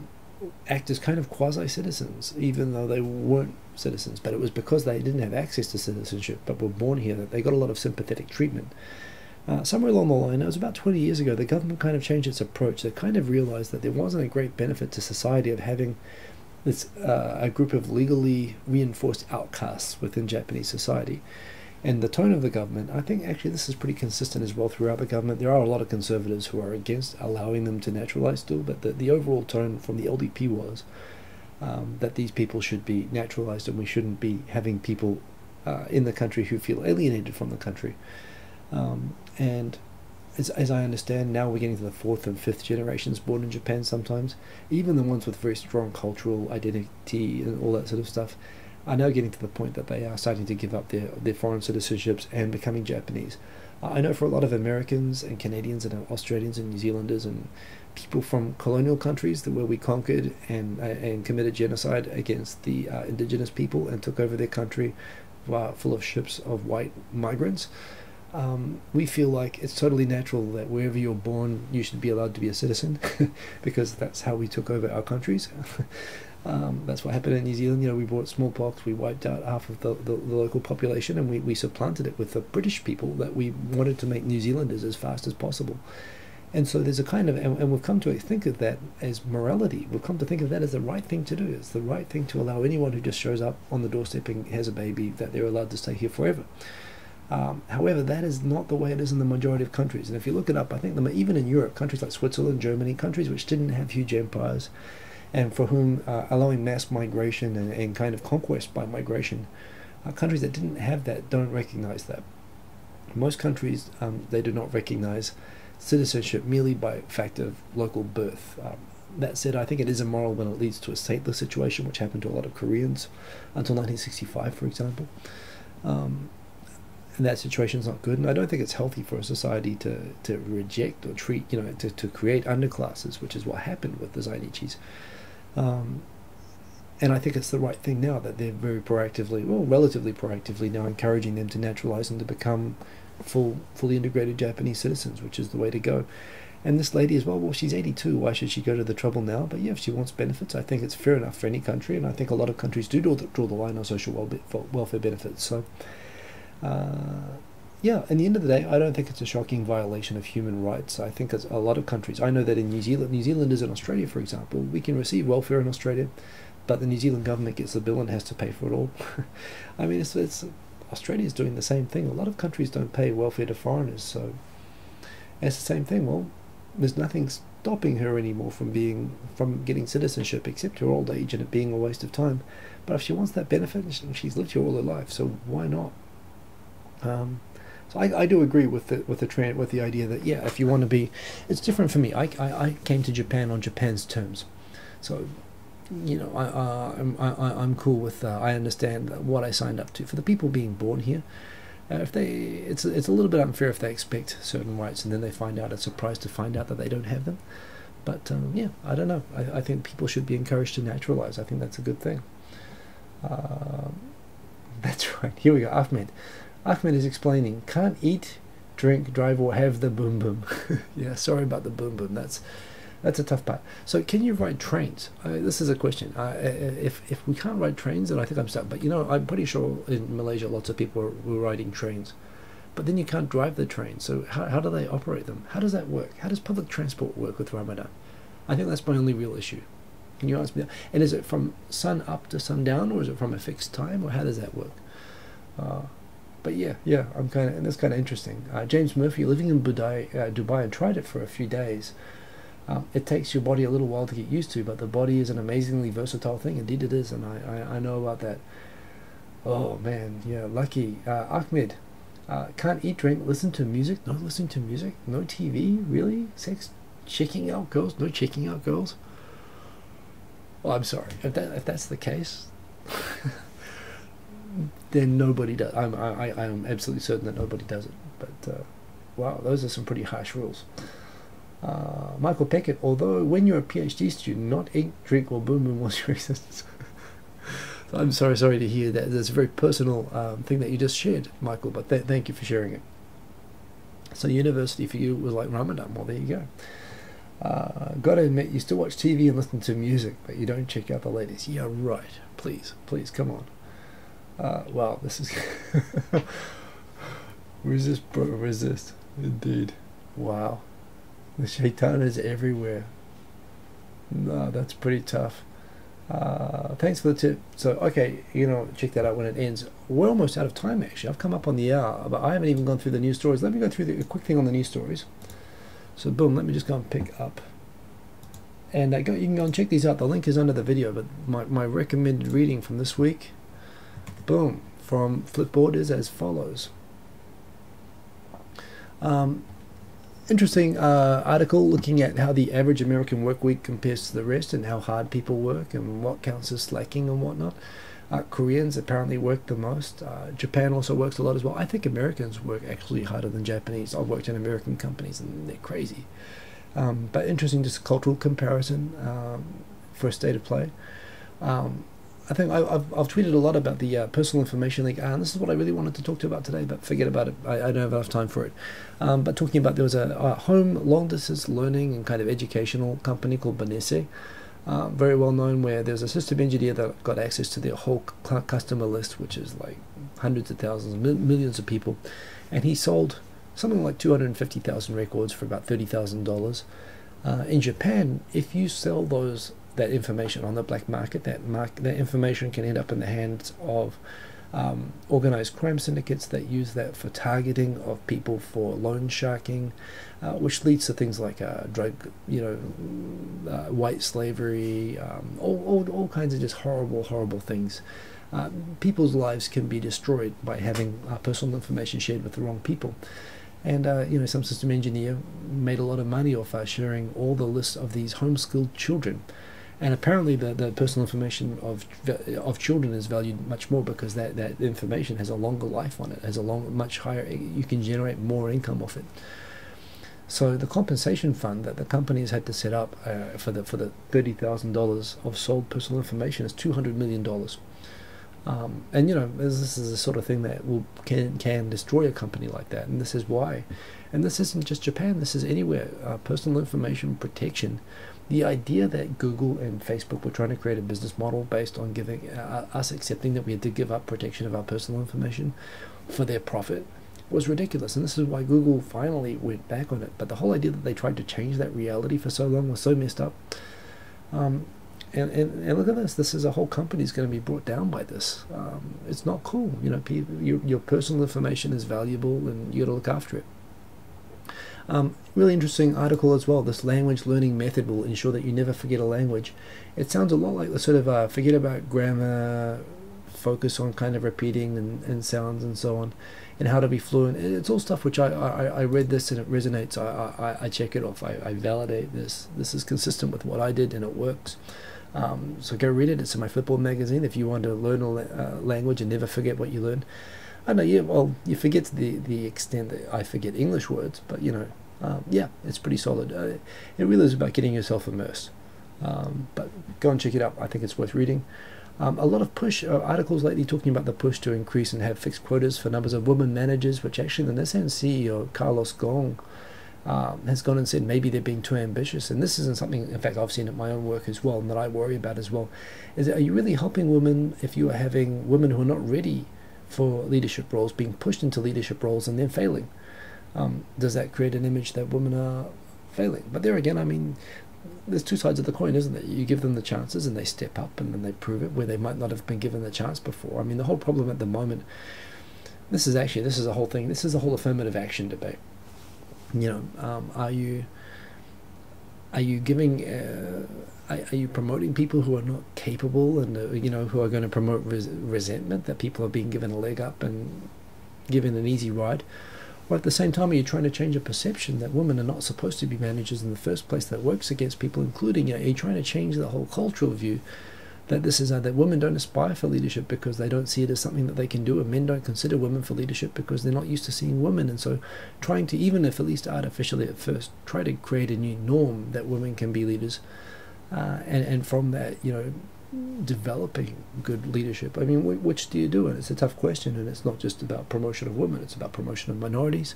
act as kind of quasi-citizens, even though they weren't citizens. But it was because they didn't have access to citizenship but were born here that they got a lot of sympathetic treatment. Somewhere along the line, it was about 20 years ago, the government kind of changed its approach. They kind of realized that there wasn't a great benefit to society of having this a group of legally reinforced outcasts within Japanese society. And the tone of the government, I think actually this is pretty consistent as well throughout the government. There are a lot of conservatives who are against allowing them to naturalize still, but the overall tone from the LDP was that these people should be naturalized, and we shouldn't be having people in the country who feel alienated from the country. And as I understand, now we're getting to the 4th and 5th generations born in Japan sometimes. Even the ones with very strong cultural identity and all that sort of stuff are now getting to the point that they are starting to give up their foreign citizenships and becoming Japanese. I know for a lot of Americans and Canadians and Australians and New Zealanders and people from colonial countries where we conquered and committed genocide against the indigenous people and took over their country full of ships of white migrants, we feel like it's totally natural that wherever you're born you should be allowed to be a citizen because that's how we took over our countries. That's what happened in New Zealand. We brought smallpox, we wiped out half of the local population, and we supplanted it with the British people that we wanted to make New Zealanders as fast as possible. And so there's a kind of, and we've come to think of that as morality. We've come to think of that as the right thing to do. It's the right thing to allow anyone who just shows up on the doorstep and has a baby, that they're allowed to stay here forever. However, that is not the way it is in the majority of countries. And if you look it up, I think even in Europe, countries like Switzerland, Germany, countries which didn't have huge empires, and for whom allowing mass migration and kind of conquest by migration, countries that didn't have that don't recognize that. Most countries, they do not recognize citizenship merely by fact of local birth. That said, I think it is immoral when it leads to a stateless situation, which happened to a lot of Koreans until 1965, for example. And that situation is not good, and I don't think it's healthy for a society to reject or treat, to create underclasses, which is what happened with the Zainichis. And I think it's the right thing now that they're very proactively, well, relatively proactively now encouraging them to naturalize and to become fully integrated Japanese citizens, which is the way to go. And this lady as well, she's 82, why should she go to the trouble now? But yeah, if she wants benefits, I think it's fair enough for any country, and I think a lot of countries do draw the line on social welfare benefits. So, yeah, in the end of the day, I don't think it's a shocking violation of human rights. I think it's a lot of countries. I know that in New Zealanders in Australia, for example, we can receive welfare in Australia, but the New Zealand government gets the bill and has to pay for it all. I mean, it's Australia's doing the same thing. A lot of countries don't pay welfare to foreigners, so it's the same thing. Well, there's nothing stopping her anymore from getting citizenship except her old age and it being a waste of time. But if she wants that benefit, she's lived here all her life, so why not? So I do agree with the idea that, yeah, if you want to be, it's different for me. I came to Japan on Japan's terms, so I'm cool with. I understand what I signed up to. For the people being born here, it's a little bit unfair if they expect certain rights and then they surprised to find out that they don't have them. But yeah, I don't know. I think people should be encouraged to naturalize. I think that's a good thing. That's right. Here we go. Ahmed is explaining, can't eat, drink, drive, or have the boom boom. Yeah, sorry about the boom boom. That's a tough part. So can you ride trains? This is a question. If we can't ride trains, then I think I'm stuck. But I'm pretty sure in Malaysia lots of people were riding trains. But then you can't drive the trains. So how do they operate them? How does that work? How does public transport work with Ramadan? I think that's my only real issue. Can you answer me that? And is it from sun up to sundown, or is it from a fixed time, or how does that work? But yeah, and that's kind of interesting. James Murphy, living in Dubai, and tried it for a few days. It takes your body a little while to get used to, but the body is an amazingly versatile thing. Indeed it is, and I know about that. Oh man, yeah, lucky. Ahmed, can't eat, drink, listen to music? No listening to music? No TV? Really? Sex? Checking out girls? No checking out girls? Well, I'm sorry. If that's the case, then nobody does. I am absolutely certain that nobody does it. But wow, those are some pretty harsh rules. Michael Peckett, although when you're a PhD student, not eat, drink, or boom boom was your existence. So I'm sorry to hear that. That's a very personal thing that you just shared, Michael, but thank you for sharing it. So university for you was like Ramadan. Well, there you go. Gotta admit, you still watch TV and listen to music, but you don't check out the latest. Yeah, right. Please, come on. Wow, this is resist, bro, resist. Indeed. Wow, the shaitan is everywhere. No, that's pretty tough. Thanks for the tip. So okay, check that out when it ends. We're almost out of time actually. I've come up on the hour, but I haven't even gone through the news stories. Let me go through the quick thing on the news stories. So boom, let me just go and pick up. And you can go and check these out. The link is under the video, but my recommended reading from this week, boom, from Flipboard is as follows. Interesting article looking at how the average American work week compares to the rest and how hard people work and what counts as slacking and whatnot. Koreans apparently work the most. Japan also works a lot as well. I think Americans work actually harder than Japanese. I've worked in American companies and they're crazy. But interesting, just a cultural comparison for a state of play. I think I've tweeted a lot about the personal information leak, and this is what I really wanted to talk to you about today, but forget about it. I don't have enough time for it. But talking about, there was a home long-distance learning and kind of educational company called Benesse, very well known, where there's a system engineer that got access to their whole customer list, which is like hundreds of thousands, millions of people, and he sold something like 250,000 records for about $30,000. In Japan, if you sell that information on the black market, that information can end up in the hands of organized crime syndicates that use that for targeting of people for loan sharking, which leads to things like drug, white slavery, all kinds of just horrible things. People's lives can be destroyed by having personal information shared with the wrong people. And some system engineer made a lot of money off sharing all the lists of these homeschooled children. And apparently the personal information of children is valued much more because that information has a longer life on it, has a much higher, you can generate more income off it. So the compensation fund that the companies had to set up for the $30,000 of sold personal information is $200 million. And this is the sort of thing that can destroy a company like that, and this is why. And this isn't just Japan, this is anywhere. Personal information protection. The idea that Google and Facebook were trying to create a business model based on giving us accepting that we had to give up protection of our personal information for their profit was ridiculous, and this is why Google finally went back on it. But the whole idea that they tried to change that reality for so long was so messed up. And look at this. This is a whole company is going to be brought down by this. It's not cool. Your personal information is valuable, and you got to look after it. Really interesting article as well. This language learning method will ensure that you never forget a language. It sounds a lot like the sort of forget about grammar, focus on kind of repeating and sounds and so on, and how to be fluent. It's all stuff which I read this and it resonates. I check it off. I validate this. This is consistent with what I did and it works. So go read it. It's in my Flipboard magazine if you want to learn a language and never forget what you learned. I know, well, you forget to the extent that I forget English words, but yeah, it's pretty solid. It really is about getting yourself immersed. But go and check it out. I think it's worth reading. A lot of push articles lately talking about the push to increase and have fixed quotas for numbers of women managers, which actually the Nissan CEO, Carlos Ghosn, has gone and said maybe they're being too ambitious. And this isn't something, in fact, I've seen in my own work as well, and that I worry about as well. Are you really helping women if you are having women who are not ready for leadership roles being pushed into leadership roles and then failing? Does that create an image that women are failing? But there again, I mean, there's two sides of the coin, isn't it? You give them the chances and they step up and then they prove it where they might not have been given the chance before. I mean, the whole problem at the moment, this is a whole thing. This is a whole affirmative action debate. Are you giving are you promoting people who are not capable and who are going to promote resentment that people are being given a leg up and given an easy ride? Or at the same time, are you trying to change a perception that women are not supposed to be managers in the first place that works against people, including, are you trying to change the whole cultural view that this is that women don't aspire for leadership because they don't see it as something that they can do, and men don't consider women for leadership because they're not used to seeing women, and so trying to, even if at least artificially at first, try to create a new norm that women can be leaders, and from that, developing good leadership. I mean, which do you do? And it's a tough question, and it's not just about promotion of women, it's about promotion of minorities.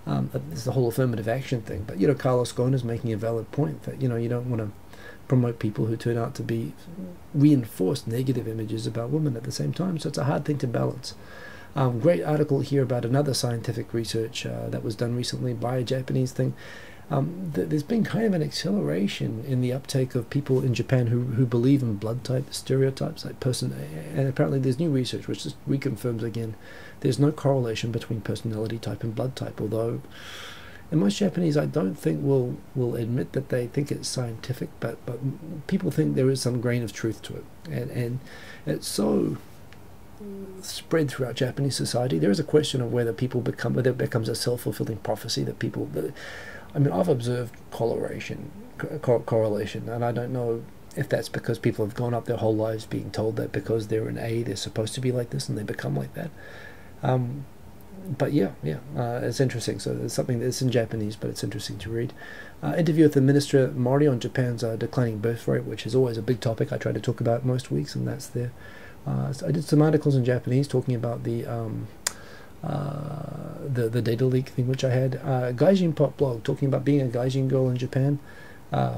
It's the whole affirmative action thing. But Carlos Ghosn is making a valid point that you don't want to promote people who turn out to be reinforced negative images about women at the same time. So it's a hard thing to balance. Great article here about another scientific research that was done recently by a Japanese thing. There's been kind of an acceleration in the uptake of people in Japan who believe in blood type stereotypes, like and apparently there's new research which just reconfirms again there's no correlation between personality type and blood type, although and most Japanese I don't think will admit that they think it's scientific, but people think there is some grain of truth to it, and it's so spread throughout Japanese society. There is a question of whether it becomes a self-fulfilling prophecy that people. I mean, I've observed correlation, and I don't know if that's because people have gone up their whole lives being told that because they're an A, they're supposed to be like this, and they become like that. But yeah, it's interesting. So there's something that's in Japanese, but it's interesting to read. Interview with the Minister Mori on Japan's declining birth rate, which is always a big topic I try to talk about most weeks, and that's there. So I did some articles in Japanese talking about the data leak thing, which I had. Gaijin Pop blog talking about being a Gaijin girl in Japan,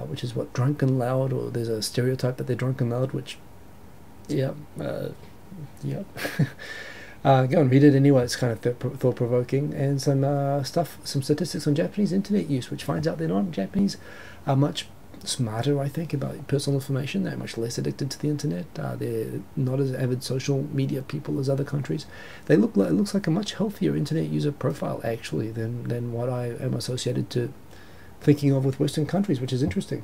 which is what, drunk and loud, or there's a stereotype that they're drunk and loud, which, yeah. Go and read it anyway, it's kind of thought-provoking, and some statistics on Japanese internet use, which finds out they're not Japanese, are much smarter, I think, about personal information. They're much less addicted to the internet. They're not as avid social media people as other countries. It looks like a much healthier internet user profile, actually, than what I am associated to thinking of with Western countries, which is interesting.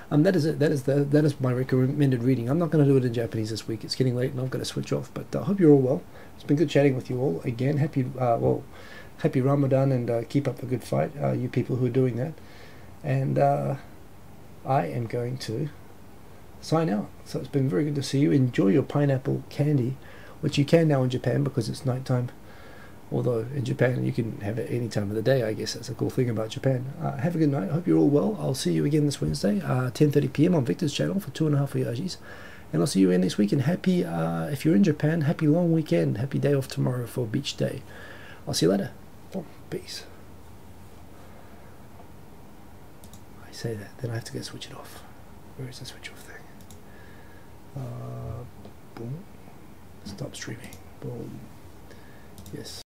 That is it. That is my recommended reading. I'm not going to do it in Japanese this week. It's getting late and I'm going to switch off. But I hope you're all well. It's been good chatting with you all again. Happy happy Ramadan, and keep up the good fight, you people who are doing that. And I am going to sign out. So it's been very good to see you. Enjoy your pineapple candy, which you can now in Japan because it's nighttime. Although in Japan you can have it any time of the day. I guess that's a cool thing about Japan. Have a good night. Hope you're all well. I'll see you again this Wednesday, 10:30 p.m. on Victor's channel for 2.5 Oyajis. And I'll see you again next week. And happy, if you're in Japan, happy long weekend. Happy day off tomorrow for beach day. I'll see you later. Oh, peace. I say that, then I have to go switch it off. Where is the switch off thing? Boom. Stop streaming. Boom. Yes.